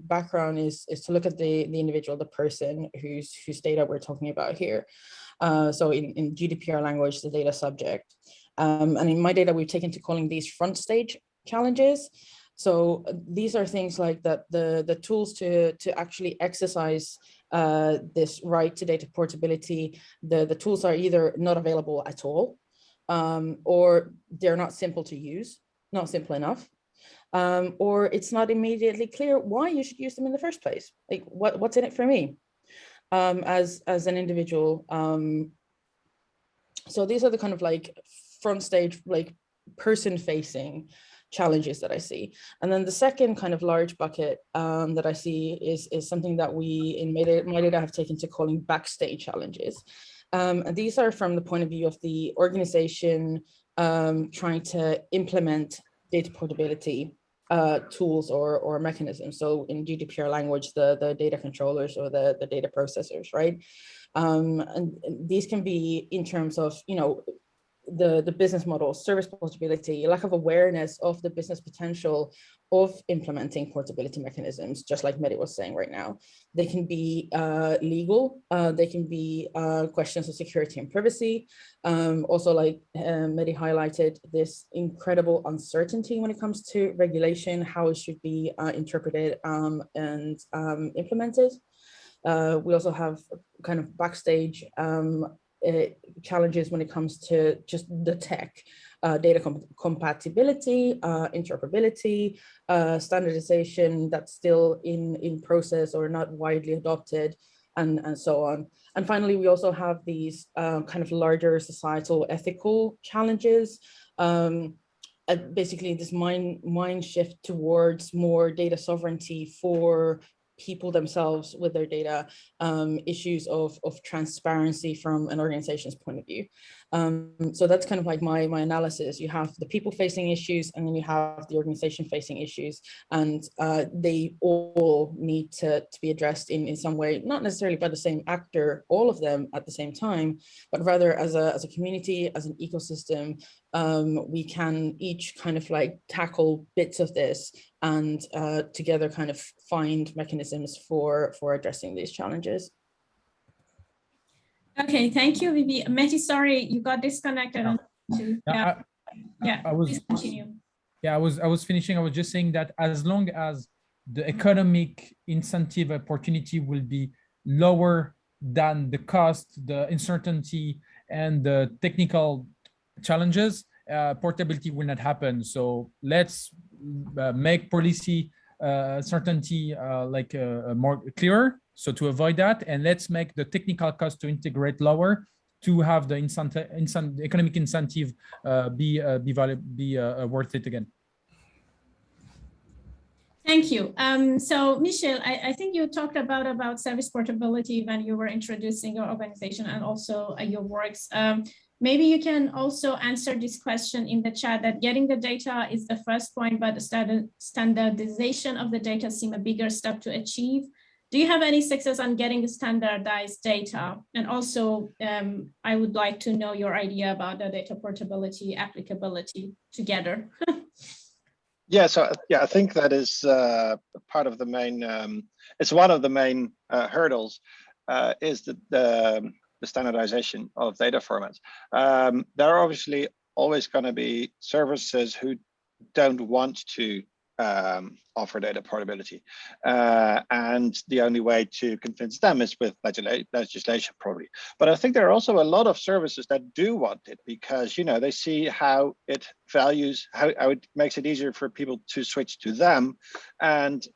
background is to look at the individual, the person whose data we're talking about here. So in GDPR language, the data subject. And in my data, we've taken to calling these front stage challenges. So these are things like that the tools to actually exercise this right to data portability, the tools are either not available at all, or they're not simple to use, not simple enough, or it's not immediately clear why you should use them in the first place. Like what's in it for me as an individual. So these are the kind of like front stage, like person facing challenges that I see. And then the second kind of large bucket that I see is something that we in MyData have taken to calling backstage challenges. And these are from the point of view of the organization trying to implement data portability tools or mechanisms. So in GDPR language, the data controllers or the data processors, right? And these can be in terms of, the business model, service portability, lack of awareness of the business potential of implementing portability mechanisms, just like Mehdi was saying right now. They can be legal, they can be questions of security and privacy. Also, like Mehdi highlighted, this incredible uncertainty when it comes to regulation, how it should be interpreted and implemented. We also have kind of backstage challenges when it comes to just the tech, data compatibility, interoperability, standardization that's still in process or not widely adopted, and so on. And finally, we also have these kind of larger societal ethical challenges. Basically, this mind shift towards more data sovereignty for people themselves with their data, issues of transparency from an organization's point of view. So that's kind of like my analysis. You have the people facing issues, and then you have the organization facing issues, and they all need to be addressed in some way, not necessarily by the same actor, all of them at the same time, but rather as a community, as an ecosystem, we can each kind of like tackle bits of this and together kind of find mechanisms for addressing these challenges. Okay, thank you, Viivi. Mehdi, sorry, you got disconnected. Please continue. Yeah, I was finishing. I was just saying that as long as the economic incentive opportunity will be lower than the cost, the uncertainty, and the technical challenges, portability will not happen. So let's make policy certainty more clearer. So to avoid that, and let's make the technical cost to integrate lower, to have the economic incentive be worth it again. Thank you. So Michiel, I think you talked about service portability when you were introducing your organization and also your works. Maybe you can also answer this question in the chat, that getting the data is the first point, but the standardization of the data seem a bigger step to achieve. Do you have any success on getting standardized data? And also, I would like to know your idea about the data portability, applicability together. Yeah, so I think that is part of the main, it's one of the main hurdles, is the standardization of data formats. There are obviously always going to be services who don't want to offer data portability, and the only way to convince them is with legislation, probably. But I think there are also a lot of services that do want it, because they see how it values, how it makes it easier for people to switch to them, and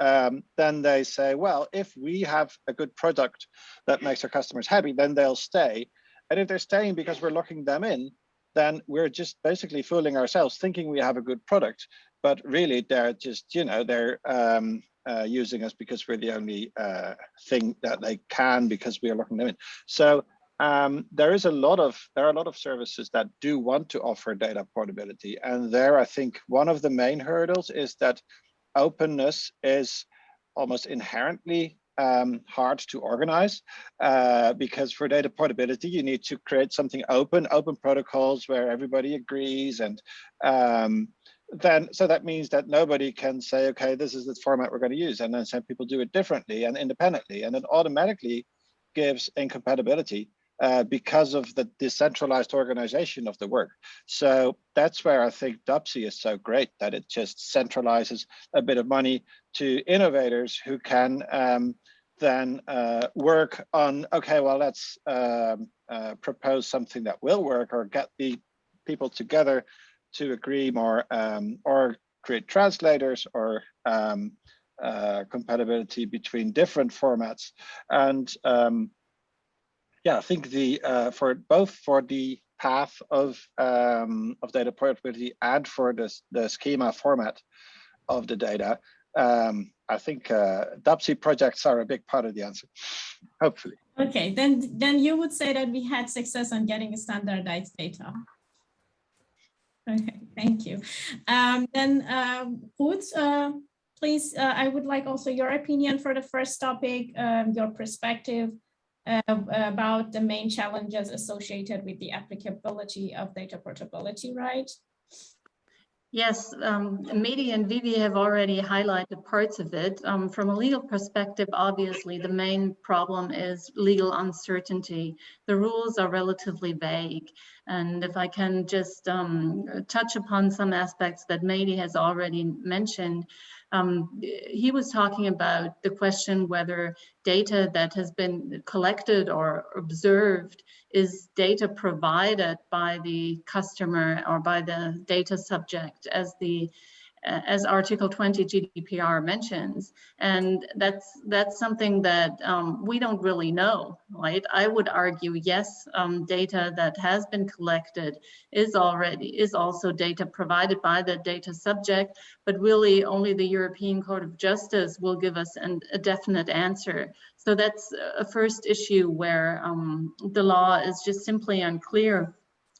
then they say, well, if we have a good product that makes our customers happy, then they'll stay. And if they're staying because we're locking them in, then we're just basically fooling ourselves, thinking we have a good product, but really they're just, they're using us because we're the only thing that they can, because we are locking them in. So there are a lot of services that do want to offer data portability, and there I think one of the main hurdles is that openness is almost inherently hard to organize, because for data portability you need to create something open protocols where everybody agrees, and so that means that nobody can say, okay, this is the format we're going to use, and then some people do it differently and independently, and it automatically gives incompatibility because of the decentralized organization of the work. So that's where I think DAPSI is so great, that it just centralizes a bit of money to innovators who can then work on, okay, well, let's propose something that will work, or get the people together to agree more, or create translators, or compatibility between different formats. And I think for the path of data portability and for the schema format of the data, I think DAPSI projects are a big part of the answer, hopefully. Okay, then you would say that we had success on getting standardized data. Okay, thank you. Then Ruth, please, I would like also your opinion for the first topic, your perspective about the main challenges associated with the applicability of data portability, right? Yes, Mehdi and Viivi have already highlighted parts of it. From a legal perspective, obviously, the main problem is legal uncertainty. The rules are relatively vague. And if I can just touch upon some aspects that Mehdi has already mentioned, he was talking about the question whether data that has been collected or observed is data provided by the customer or by the data subject, as Article 20 GDPR mentions. And that's something that we don't really know, right? I would argue, yes, data that has been collected is also data provided by the data subject, but really only the European Court of Justice will give us a definite answer. So that's a first issue where the law is just simply unclear.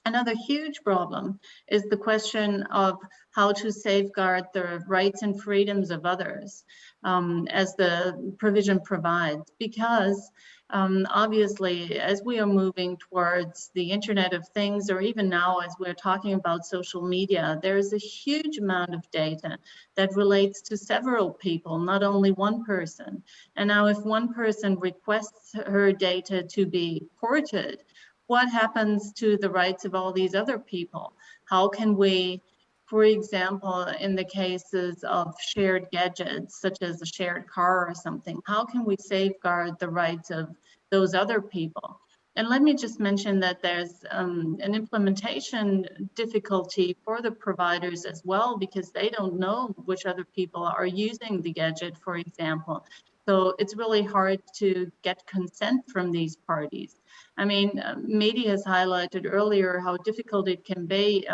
Another huge problem is the question of how to safeguard the rights and freedoms of others, as the provision provides, because obviously, as we are moving towards the Internet of Things, or even now as we're talking about social media, there is a huge amount of data that relates to several people, not only one person. And now if one person requests her data to be ported, what happens to the rights of all these other people? How can we, for example, in the cases of shared gadgets, such as a shared car or something, how can we safeguard the rights of those other people? And let me just mention that there's an implementation difficulty for the providers as well, because they don't know which other people are using the gadget, for example. So it's really hard to get consent from these parties. I mean, Mehdi has highlighted earlier how difficult it can be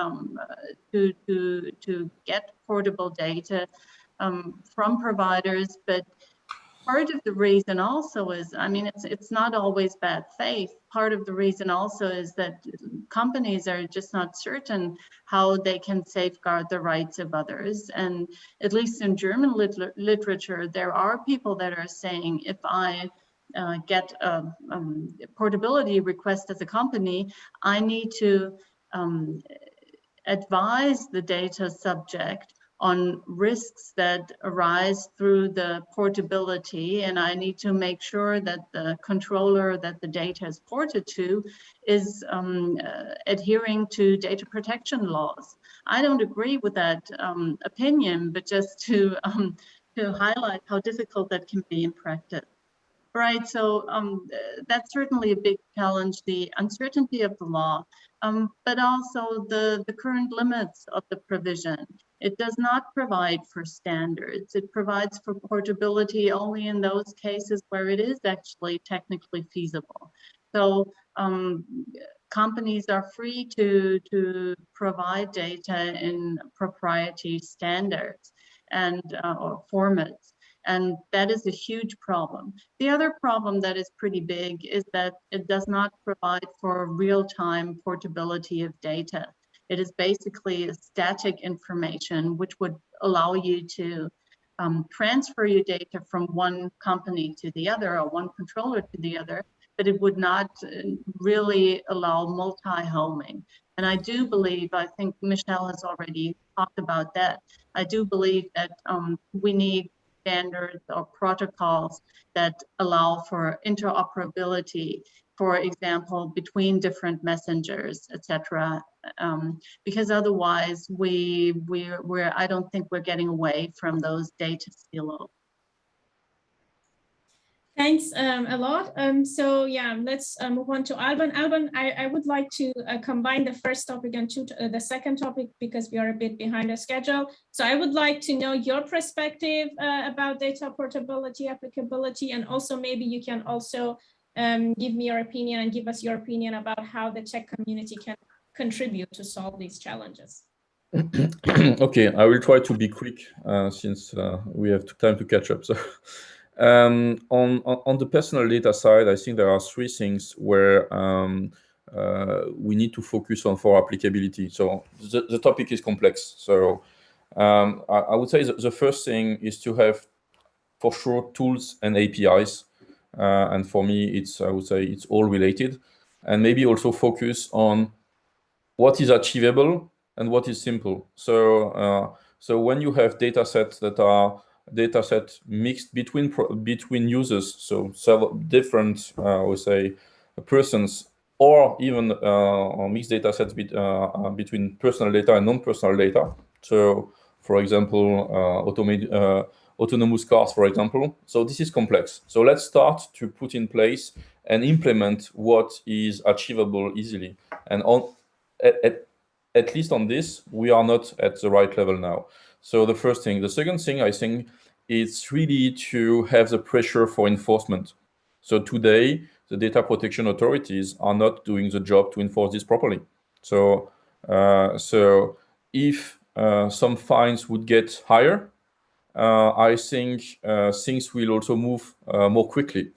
to get portable data from providers, but part of the reason also is, I mean, it's not always bad faith. Part of the reason also is that companies are just not certain how they can safeguard the rights of others. And at least in German literature, there are people that are saying, if I get a portability request as a company, I need to advise the data subject on risks that arise through the portability, and I need to make sure that the controller that the data is ported to is adhering to data protection laws. I don't agree with that opinion, but just to highlight how difficult that can be in practice. Right, so that's certainly a big challenge, the uncertainty of the law, but also the current limits of the provision. It does not provide for standards. It provides for portability only in those cases where it is actually technically feasible. So companies are free to provide data in proprietary standards and or formats. And that is a huge problem. The other problem that is pretty big is that it does not provide for real-time portability of data. It is basically a static information which would allow you to transfer your data from one company to the other or one controller to the other, but it would not really allow multi-homing. And I do believe, I think Michiel has already talked about that, I do believe that we need standards or protocols that allow for interoperability, for example, between different messengers, etc. Because otherwise, I don't think we're getting away from those data silos. Thanks a lot. So yeah, let's move on to Alban. Alban, I would like to combine the first topic and the second topic because we are a bit behind the schedule. So I would like to know your perspective about data portability, applicability, and also maybe you can also give me your opinion and give us your opinion about how the tech community can contribute to solve these challenges. Okay, I will try to be quick since we have time to catch up. So. On the personal data side, I think there are three things where we need to focus on for applicability. So the topic is complex. So I would say the first thing is to have, for sure, tools and APIs. And for me, I would say it's all related. And maybe also focus on what is achievable and what is simple. So when you have data sets that are dataset mixed between users, so several different, I would say, persons, or even mixed data sets between personal data and non-personal data. So, for example, autonomous cars, for example. So this is complex. So let's start to put in place and implement what is achievable easily. And at least on this, we are not at the right level now. So the first thing. The second thing, I think, is really to have the pressure for enforcement. So today, the data protection authorities are not doing the job to enforce this properly. So if some fines would get higher, I think things will also move more quickly.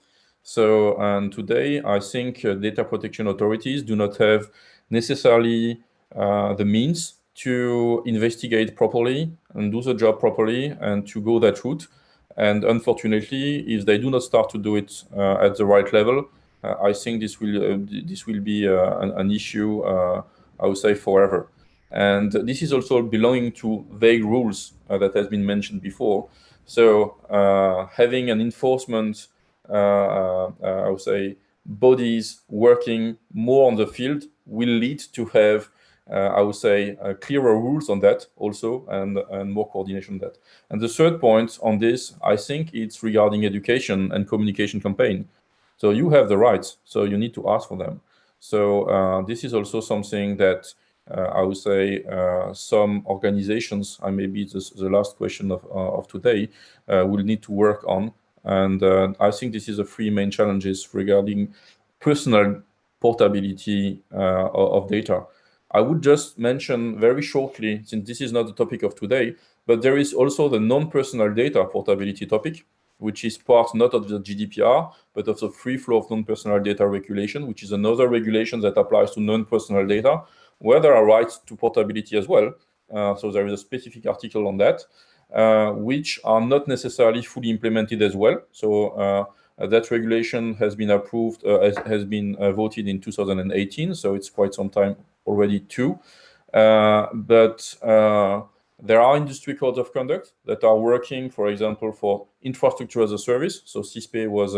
So, and today, I think data protection authorities do not have necessarily the means to investigate properly and do the job properly and to go that route. And unfortunately, if they do not start to do it at the right level, I think this will be an issue, I would say, forever. And this is also belonging to vague rules that has been mentioned before. So having an enforcement, I would say, bodies working more on the field will lead to have, I would say, clearer rules on that also, and more coordination on that. And the third point on this, I think it's regarding education and communication campaign. So you have the rights, so you need to ask for them. So this is also something that I would say some organizations, and maybe the last question of today, will need to work on. And I think this is the three main challenges regarding personal portability of data. I would just mention very shortly, since this is not the topic of today, but there is also the non-personal data portability topic, which is part not of the GDPR, but of the free flow of non-personal data regulation, which is another regulation that applies to non-personal data, where there are rights to portability as well. So there is a specific article on that, which are not necessarily fully implemented as well. So that regulation has been approved, has been voted in 2018, so it's quite some time already too. But there are industry codes of conduct that are working, for example, for infrastructure as a service. So CISPE was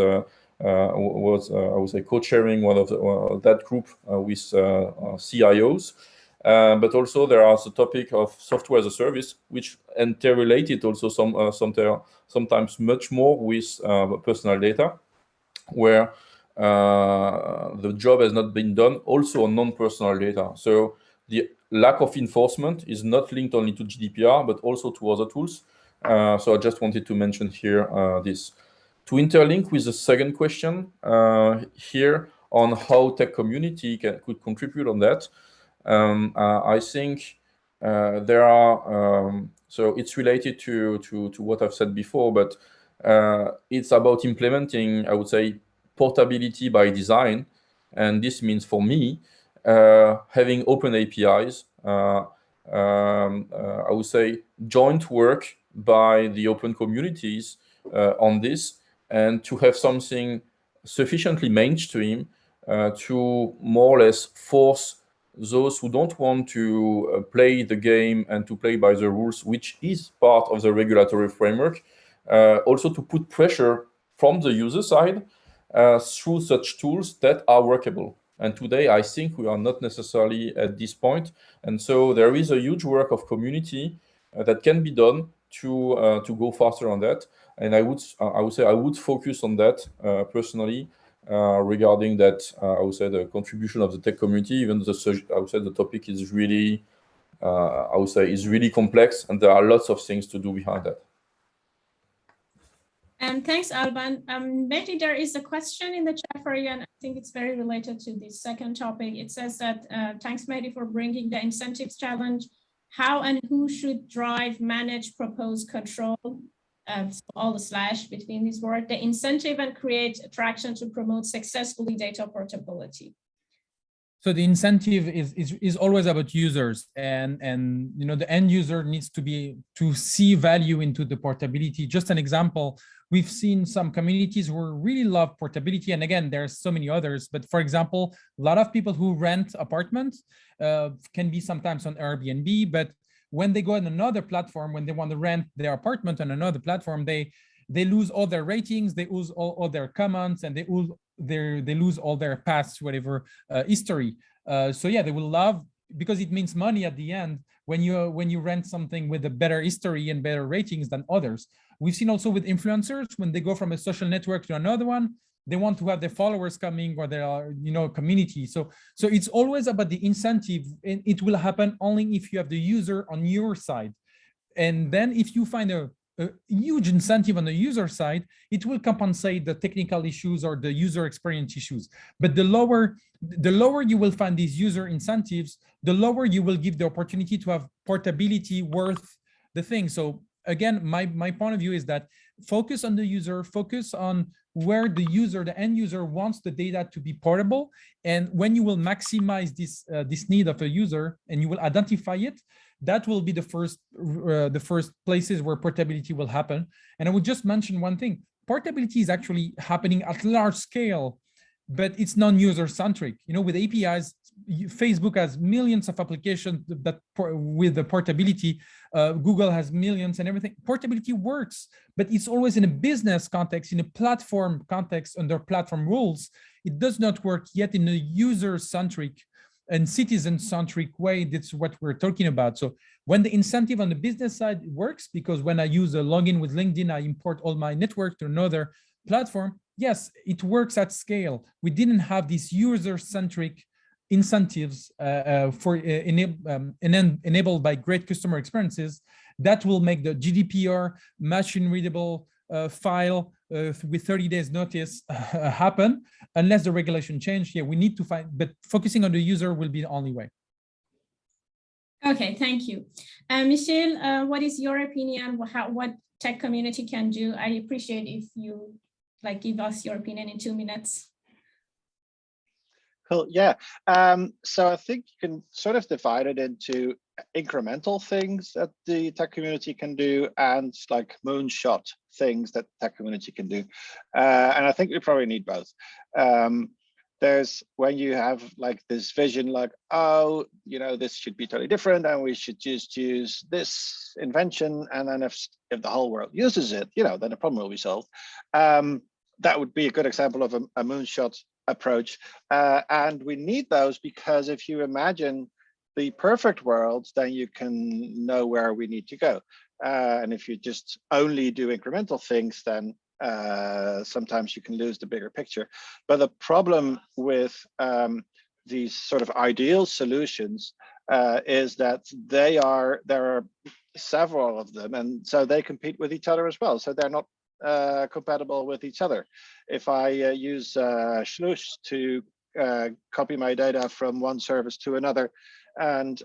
I would say, co-chairing one of that group with CIOs. But also there are the topic of software as a service, which interrelated also sometimes much more with personal data, where the job has not been done also on non-personal data. So the lack of enforcement is not linked only to GDPR, but also to other tools. So I just wanted to mention here this. To interlink with the second question here on how tech community could contribute on that, I think there are, so it's related to what I've said before, but it's about implementing, I would say, portability by design. And this means for me, having open APIs, I would say joint work by the open communities on this, and to have something sufficiently mainstream to more or less force those who don't want to play the game and to play by the rules, which is part of the regulatory framework, also to put pressure from the user side through such tools that are workable. And today, I think we are not necessarily at this point. And so there is a huge work of community that can be done to go faster on that. And I would say I would focus on that personally regarding that. I would say the contribution of the tech community, even I would say the topic is really, I would say, is really complex, and there are lots of things to do behind that. And thanks, Alban. Mehdi, there is a question in the chat for you, and I think it's very related to the second topic. It says that, thanks, Mehdi, for bringing the incentives challenge. How and who should drive, manage, propose, control, so all the slash between these words, the incentive and create attraction to promote successfully data portability? So the incentive is always about users, and you know, the end user needs to see value into the portability. Just an example, we've seen some communities who really love portability, and again, there's so many others. But for example, a lot of people who rent apartments can be sometimes on Airbnb, but when they go on another platform, when they want to rent their apartment on another platform, they lose all their ratings, they lose all their comments, and they lose all their past, whatever, history. So yeah, they will love, because it means money at the end when you rent something with a better history and better ratings than others. We've seen also with influencers, when they go from a social network to another one, they want to have their followers coming, or their community. So it's always about the incentive, and it will happen only if you have the user on your side. And then if you find a huge incentive on the user side, it will compensate the technical issues or the user experience issues. But the lower you will find these user incentives, the lower you will give the opportunity to have portability worth the thing. So again, my point of view is that focus on the user, focus on where the end user wants the data to be portable. And when you will maximize this need of a user and you will identify it, that will be the first places where portability will happen. And I would just mention one thing. Portability is actually happening at large scale, but it's non-user centric. You know, with APIs, Facebook has millions of applications that with the portability, Google has millions and everything. Portability works, but it's always in a business context, in a platform context, under platform rules. It does not work yet in a user-centric and citizen-centric way. That's what we're talking about. So when the incentive on the business side works, because when I use a login with LinkedIn, I import all my network to another platform. Yes, it works at scale. We didn't have these user-centric incentives enabled by great customer experiences that will make the GDPR machine-readable file with 30 days notice happen, unless the regulation change. Yeah, we need to find, but focusing on the user will be the only way. Okay, thank you. Michiel, what is your opinion? What tech community can do? I appreciate if you give us your opinion in 2 minutes. Cool, yeah. So I think you can sort of divide it into incremental things that the tech community can do and like moonshot things that the tech community can do. And I think we probably need both. There's when you have like this vision, like, oh, you know, this should be totally different and we should just use this invention. And then if the whole world uses it, you know, then the problem will be solved. That would be a good example of a moonshot approach. And we need those because if you imagine the perfect world, then you can know where we need to go. And if you just only do incremental things, then sometimes you can lose the bigger picture. But the problem with these sort of ideal solutions is that there are several of them, and so they compete with each other as well. So they're not compatible with each other. If I use Schmutz to copy my data from one service to another, and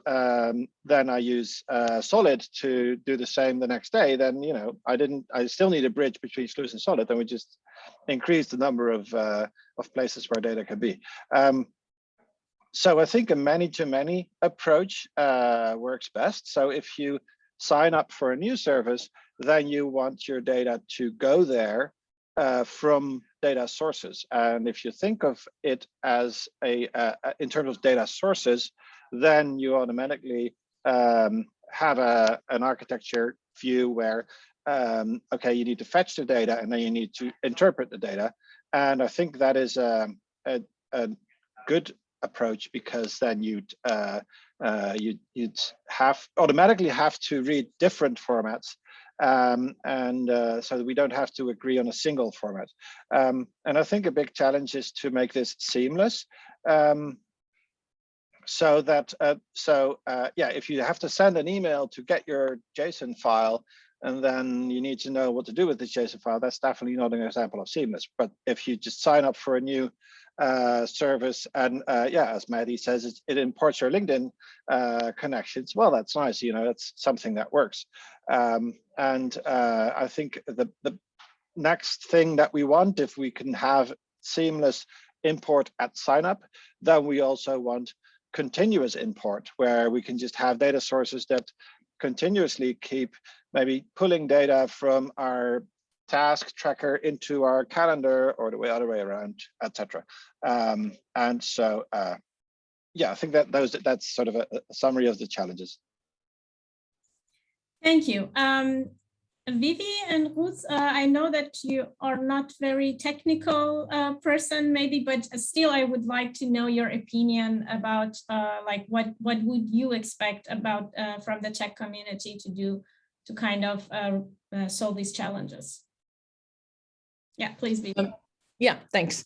then I use Solid to do the same the next day, then you know I still need a bridge between Schmutz and Solid, and we just increase the number of places where data can be. So I think a many-to-many approach works best. So if you sign up for a new service, then you want your data to go there from data sources. And if you think of it as in terms of data sources, then you automatically have an architecture view where, okay, you need to fetch the data and then you need to interpret the data. And I think that is a good approach, because then you'd automatically have to read different formats. So we don't have to agree on a single format. And I think a big challenge is to make this seamless. So that, yeah, if you have to send an email to get your JSON file, and then you need to know what to do with the JSON file, that's definitely not an example of seamless. But if you just sign up for a new service and yeah, as Mehdi says, it imports your LinkedIn connections, well, that's nice, you know, that's something that works. I think the next thing that we want, if we can have seamless import at sign up, then we also want continuous import, where we can just have data sources that continuously keep maybe pulling data from our task tracker into our calendar, or the other way around, etc. And so, yeah, I think that's sort of a summary of the challenges. Thank you. Viivi and Ruth, I know that you are not very technical person maybe, but still I would like to know your opinion about like what would you expect about from the tech community to do to kind of solve these challenges? Yeah, please, Viivi. Yeah, thanks.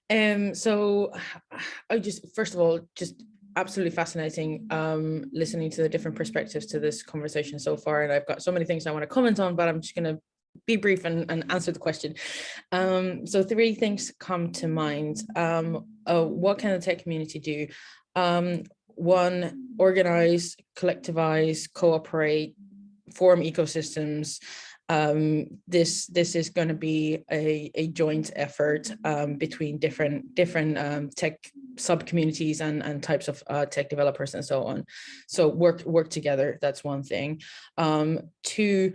So I just, first of all, just absolutely fascinating listening to the different perspectives to this conversation so far, and I've got so many things I want to comment on, but I'm just going to be brief and answer the question. So 3 things come to mind. What can the tech community do? 1, organize, collectivize, cooperate, form ecosystems, This is going to be a joint effort between different tech sub-communities and types of tech developers and so on. So work together, that's one thing. Two,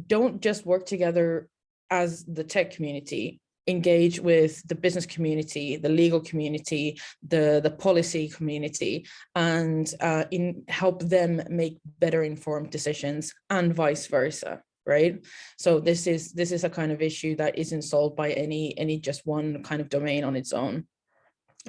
don't just work together as the tech community. Engage with the business community, the legal community, the policy community, and help them make better informed decisions, and vice versa, right? So this is a kind of issue that isn't solved by any just one kind of domain on its own.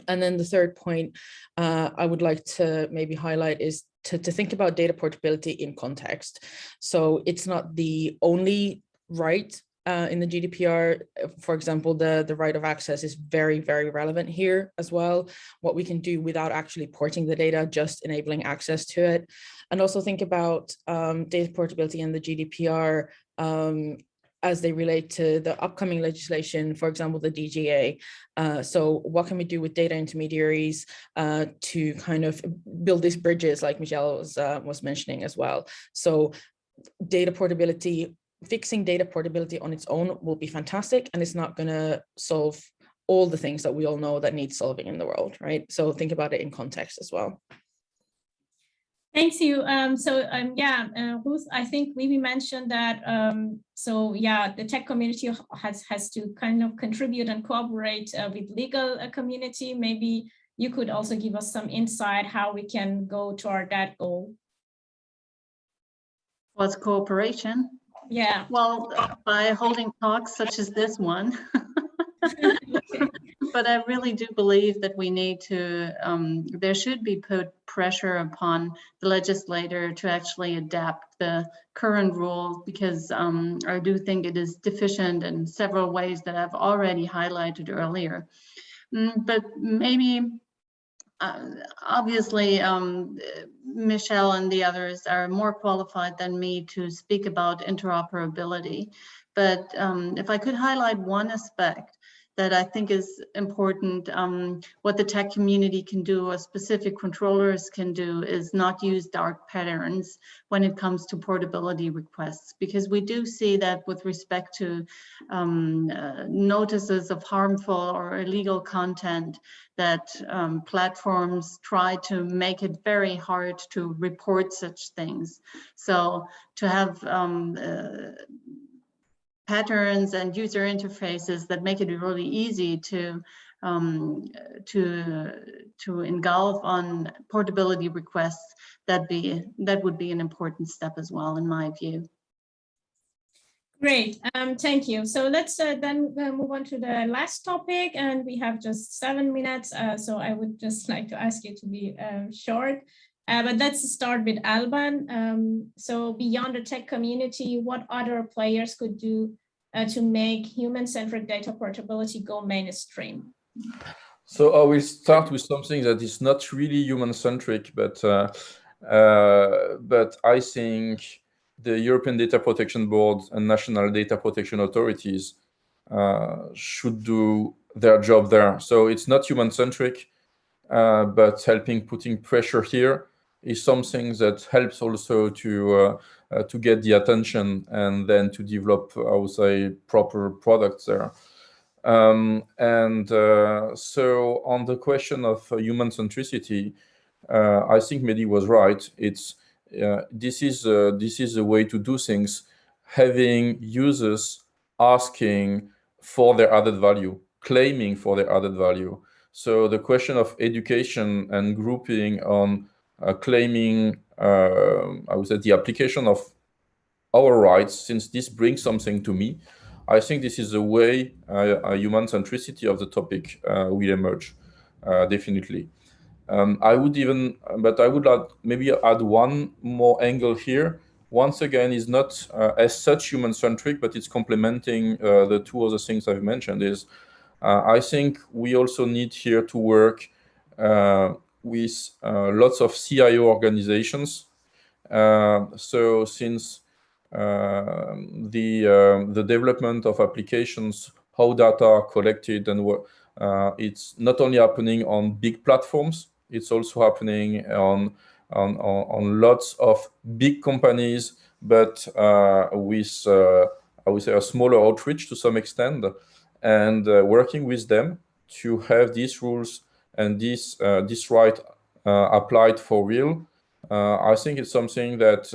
And then the third point I would like to maybe highlight is to think about data portability in context. So it's not the only right in the GDPR. For example, the right of access is very, very relevant here as well. What we can do without actually porting the data, just enabling access to it. And also think about data portability and the GDPR as they relate to the upcoming legislation, for example, the DGA. So what can we do with data intermediaries to kind of build these bridges like Michiel was mentioning as well. So data portability, fixing data portability on its own will be fantastic, and it's not going to solve all the things that we all know that need solving in the world, right? So think about it in context as well. Thanks you. Ruth, I think Viivi mentioned that, the tech community has to kind of contribute and cooperate with legal community. Maybe you could also give us some insight how we can go toward that goal. What's cooperation? Yeah. Well, by holding talks such as this one. But I really do believe that we need to, there should be put pressure upon the legislator to actually adapt the current rules, because I do think it is deficient in several ways that I've already highlighted earlier. But maybe, obviously, Michiel and the others are more qualified than me to speak about interoperability. But if I could highlight one aspect that I think is important, what the tech community can do, or specific controllers can do, is not use dark patterns when it comes to portability requests, because we do see that with respect to notices of harmful or illegal content, that platforms try to make it very hard to report such things. So to have patterns and user interfaces that make it really easy to engulf on portability requests, that would be an important step as well, in my view. Great, thank you. So let's then move on to the last topic, and we have just 7 minutes. So I would just like to ask you to be short. But let's start with Alban. So beyond the tech community, what other players could do to make human-centric data portability go mainstream? So I will start with something that is not really human-centric, but I think the European Data Protection Board and national data protection authorities should do their job there. So it's not human-centric, but putting pressure here is something that helps also to get the attention and then to develop, I would say, proper products there. So on the question of human centricity, I think Mehdi was right. This is a way to do things, having users asking for their added value, claiming for their added value. So the question of education and grouping on claiming, I would say, the application of our rights, since this brings something to me, I think this is a way a human centricity of the topic will emerge, definitely. I would maybe add one more angle here. Once again, is not as such human centric, but it's complementing the two other things I've mentioned. I think we also need here to work with lots of CIO organizations. So since the development of applications, how data are collected, and it's not only happening on big platforms, it's also happening on on lots of big companies, but with I would say a smaller outreach to some extent, and working with them to have these rules and this right applied for real. I think it's something that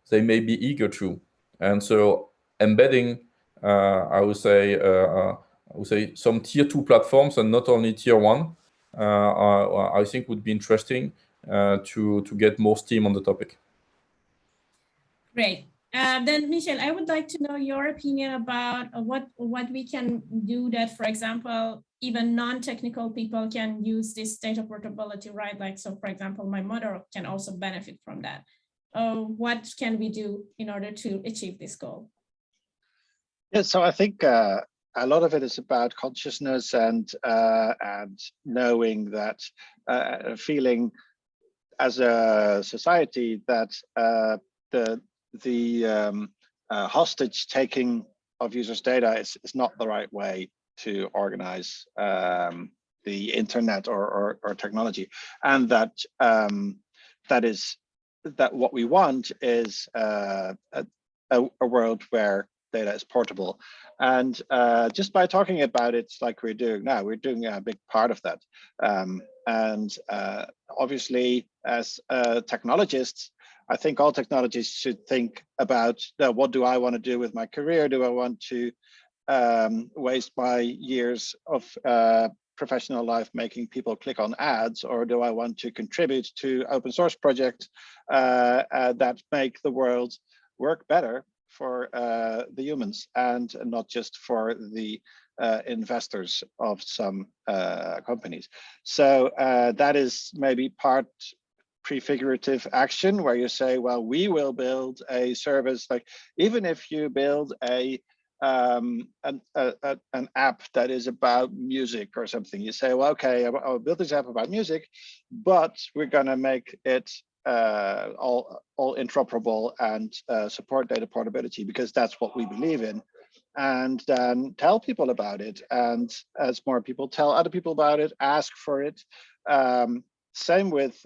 they may be eager to, and so embedding, I would say some tier 2 platforms and not only tier 1, I think would be interesting to get more steam on the topic. Great. Then Michiel, I would like to know your opinion about what we can do that, for example, even non-technical people can use this data portability, right? Like, so for example, my mother can also benefit from that. What can we do in order to achieve this goal? Yeah, so I think a lot of it is about consciousness and knowing that, feeling as a society that the hostage taking of users' data is not the right way to organize the internet or technology, and that what we want is a world where data is portable. And just by talking about it like we're doing now, we're doing a big part of that. And obviously, as technologists, I think all technologists should think about what do I want to do with my career? Do I want to waste my years of professional life making people click on ads, or do I want to contribute to open source projects that make the world work better for the humans and not just for the investors of some companies? So that is maybe part prefigurative action where you say, well, we will build a service. Like, even if you build an app that is about music or something, you say, well, okay, I'll build this app about music, but we're going to make it all interoperable and support data portability because that's what we believe in, and then tell people about it. And as more people tell other people about it, ask for it. Same with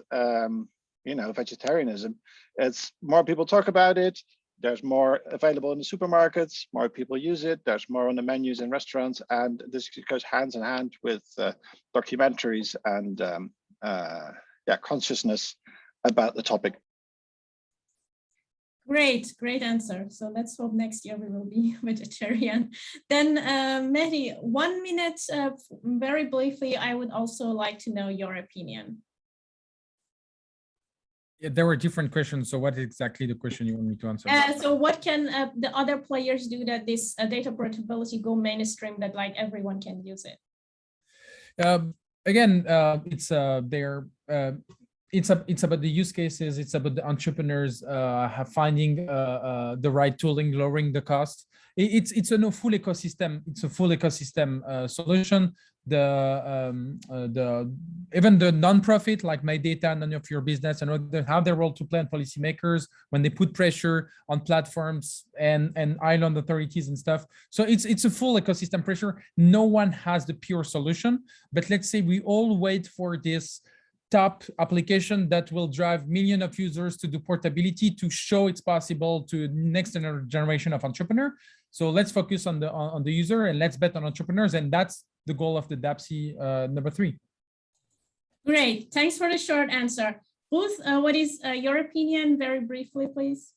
vegetarianism. It's more people talk about it, there's more available in the supermarkets, more people use it, there's more on the menus in restaurants, and this goes hand in hand with documentaries and consciousness about the topic. Great answer. So let's hope next year we will be vegetarian. Then Mehdi, 1 minute, very briefly, I would also like to know your opinion. Yeah, there were different questions. So what is exactly the question you want me to answer? So what can the other players do that this data portability go mainstream, that like everyone can use it? Again, it's about the use cases. It's about the entrepreneurs finding the right tooling, lowering the cost. It's a full ecosystem. It's a full ecosystem solution. Even the nonprofit like MyData, None of Your Business, and they have their role to play on policymakers when they put pressure on platforms and island authorities and stuff. So it's a full ecosystem pressure. No one has the pure solution, but let's say we all wait for this top application that will drive millions of users to do portability, to show it's possible to next generation of entrepreneur. So let's focus on the user and let's bet on entrepreneurs, and that's the goal of the DAPSI number 3. Great, thanks for the short answer. Ruth, what is your opinion, very briefly, please?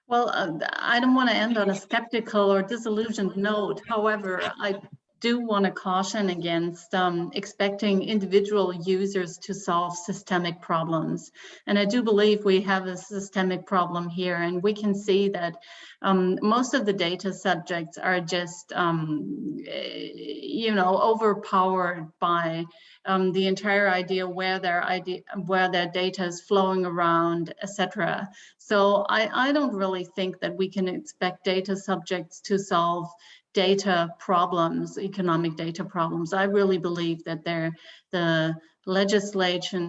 Well, I don't want to end on a skeptical or disillusioned note. However, I do want to caution against expecting individual users to solve systemic problems. And I do believe we have a systemic problem here, and we can see that most of the data subjects are just, overpowered by the entire idea where their data is flowing around, etc. So I don't really think that we can expect data subjects to solve data problems, economic data problems. I really believe that the legislator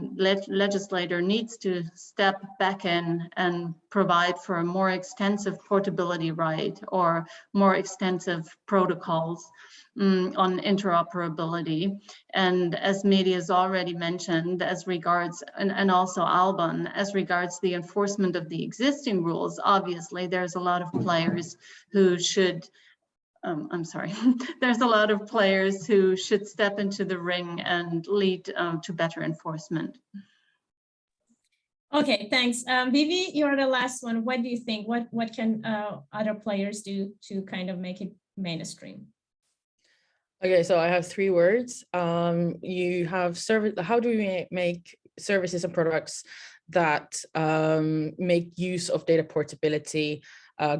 needs to step back in and provide for a more extensive portability right or more extensive protocols on interoperability. And as Mehdi has already mentioned, as regards, and also Alban, as regards the enforcement of the existing rules, obviously there's a lot of players who should there's a lot of players who should step into the ring and lead to better enforcement. Okay, thanks. Viivi, you're the last one. What do you think? What can other players do to kind of make it mainstream? Okay, so I have 3 words. You have service. How do we make services and products that make use of data portability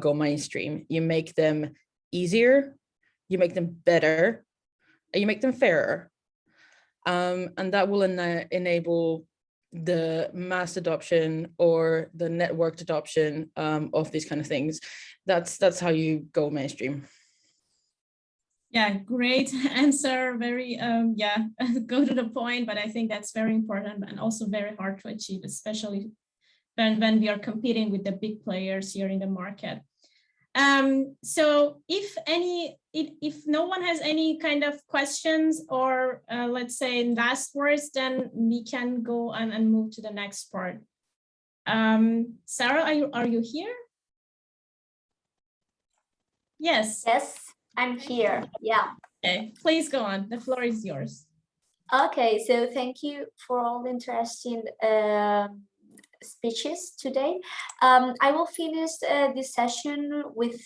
go mainstream? You make them easier, you make them better, and you make them fairer. And that will enable the mass adoption or the networked adoption of these kind of things. That's how you go mainstream. Yeah, great answer. Very, go to the point, but I think that's very important and also very hard to achieve, especially when we are competing with the big players here in the market. So if no one has any kind of questions or let's say last words, then we can go on and move to the next part. Sara, are you here? Yes. Yes, I'm here. Yeah. Okay, please go on. The floor is yours. Okay, so thank you for all the interesting speeches today. I will finish this session with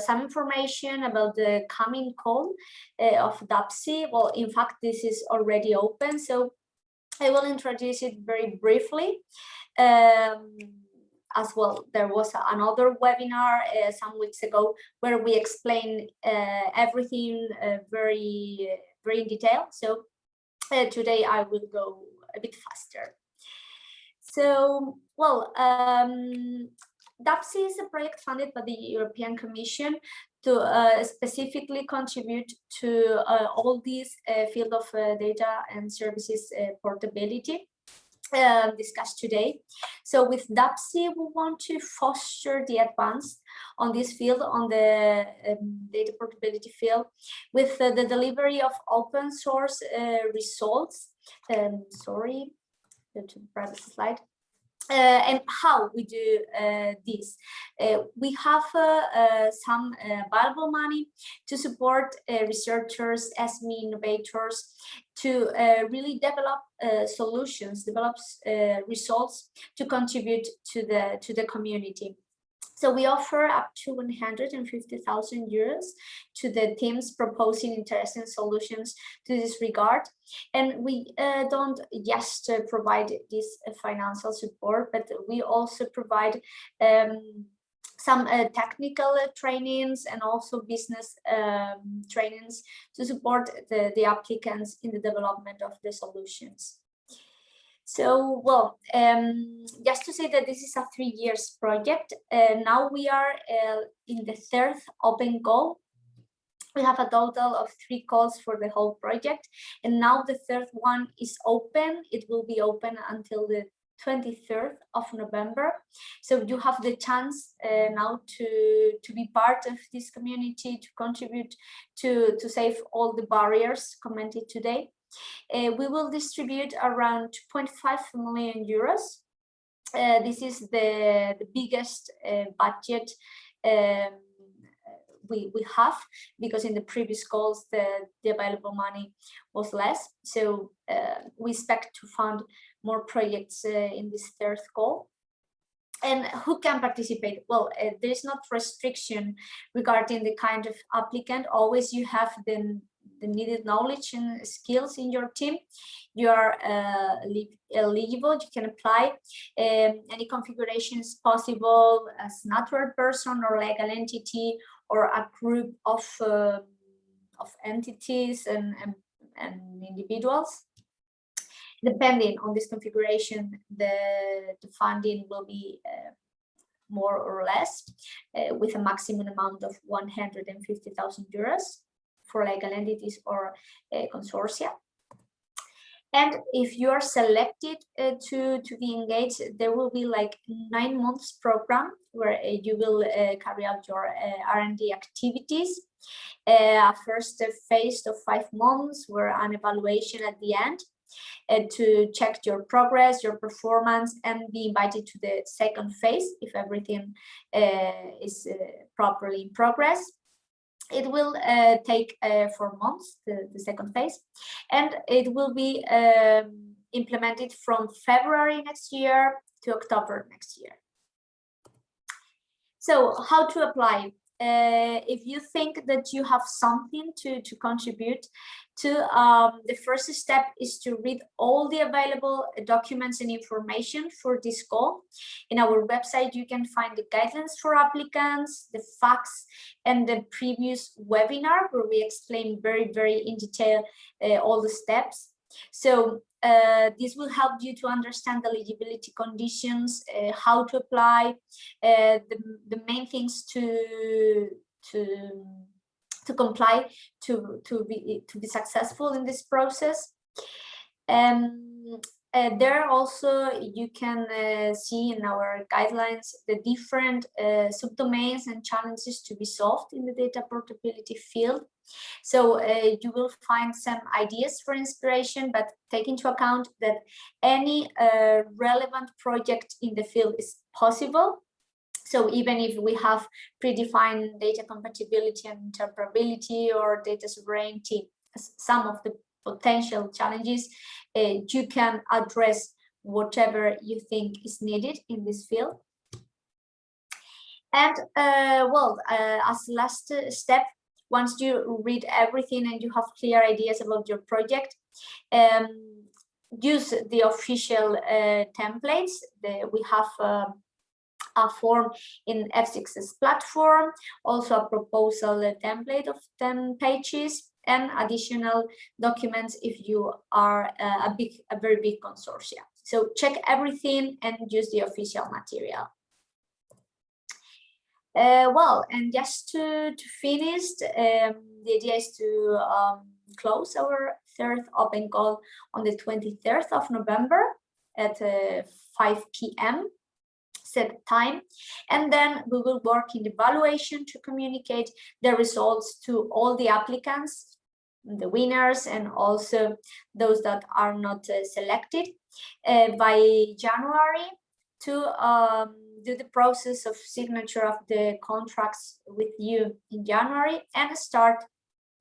some information about the coming call of DAPSI. Well, in fact, this is already open, so I will introduce it very briefly. As well, there was another webinar some weeks ago where we explained everything very in detail. So today I will go a bit faster. So, well, DAPSI is a project funded by the European Commission to specifically contribute to all these field of data and services portability discussed today. So with DAPSI, we want to foster the advance on this field, on the data portability field, with the delivery of open source results. Sorry, go to the previous slide. And how we do this. We have some available money to support researchers, SME innovators, to really develop solutions, develop results to contribute to the community. So we offer up to 150,000 euros to the teams proposing interesting solutions to this regard. And we don't just provide this financial support, but we also provide some technical trainings and also business trainings to support the applicants in the development of the solutions. So, well, just to say that this is a 3 years project. Now we are in the 3rd open call. We have a total of 3 calls for the whole project. And now the 3rd one is open. It will be open until the 23rd of November. So you have the chance now to be part of this community, to contribute to save all the barriers commented today. We will distribute around 2.5 million euros. This is the biggest budget we have, because in the previous calls the available money was less. So we expect to fund more projects in this 3rd call. And who can participate? Well, there is not restriction regarding the kind of applicant. Always you have the needed knowledge and skills in your team. You are eligible, you can apply. Any configuration is possible as natural person or legal entity, or a group of entities and individuals. Depending on this configuration, the funding will be more or less, with a maximum amount of 150,000 euros for legal entities or consortia. And if you are selected to be engaged, there will be like 9 months program where you will carry out your R&D activities. A first phase of 5 months, where an evaluation at the end to check your progress, your performance, and be invited to the second phase if everything is properly in progress. It will take 4 months, the second phase, and it will be implemented from February next year to October next year. So how to apply? If you think that you have something to contribute to, the first step is to read all the available documents and information for this goal. In our website, you can find the guidelines for applicants, the facts, and the previous webinar where we explain very in detail all the steps. So this will help you to understand the eligibility conditions, how to apply, the main things to comply to be successful in this process. There also you can see in our guidelines the different subdomains and challenges to be solved in the data portability field. So you will find some ideas for inspiration, but take into account that any relevant project in the field is possible. So even if we have predefined data compatibility and interoperability or data sovereignty as some of the potential challenges, you can address whatever you think is needed in this field. And as last step, once you read everything and you have clear ideas about your project, use the official templates. We have a form in F6's platform, also a proposal template of 10 pages, and additional documents if you are a very big consortia. So check everything and use the official material. And just to finish, the idea is to close our third open call on the 23rd of November at 5 p.m. set time, and then we will work in the evaluation to communicate the results to all the applicants, the winners, and also those that are not selected by January, to do the process of signature of the contracts with you in January, and start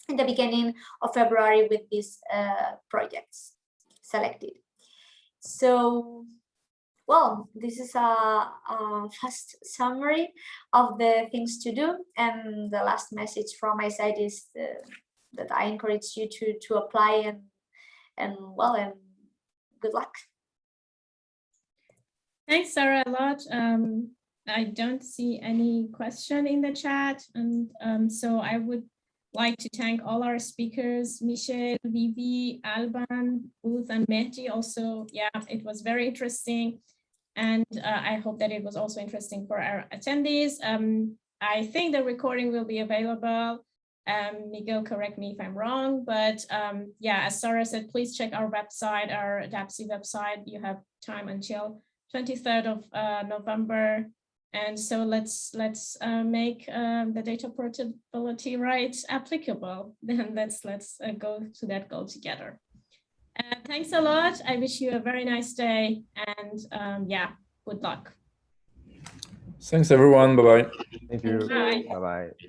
in the beginning of February with these projects selected. So, well, this is a fast summary of the things to do, and the last message from my side is that I encourage you to apply, and good luck. Thanks, Sara, a lot. I don't see any question in the chat, and so I would like to thank all our speakers, Michiel, Viivi, Alban, Ruth, and Mehdi. Also, yeah, it was very interesting, and I hope that it was also interesting for our attendees. I think the recording will be available. Miguel, correct me if I'm wrong, but yeah, as Sara said, please check our website, our DAPSI website. You have time until 23rd of November. And so let's make the data portability rights applicable. Then let's go to that goal together. Thanks a lot. I wish you a very nice day, and yeah, good luck. Thanks everyone. Bye-bye. Thank you. Bye. Bye-bye.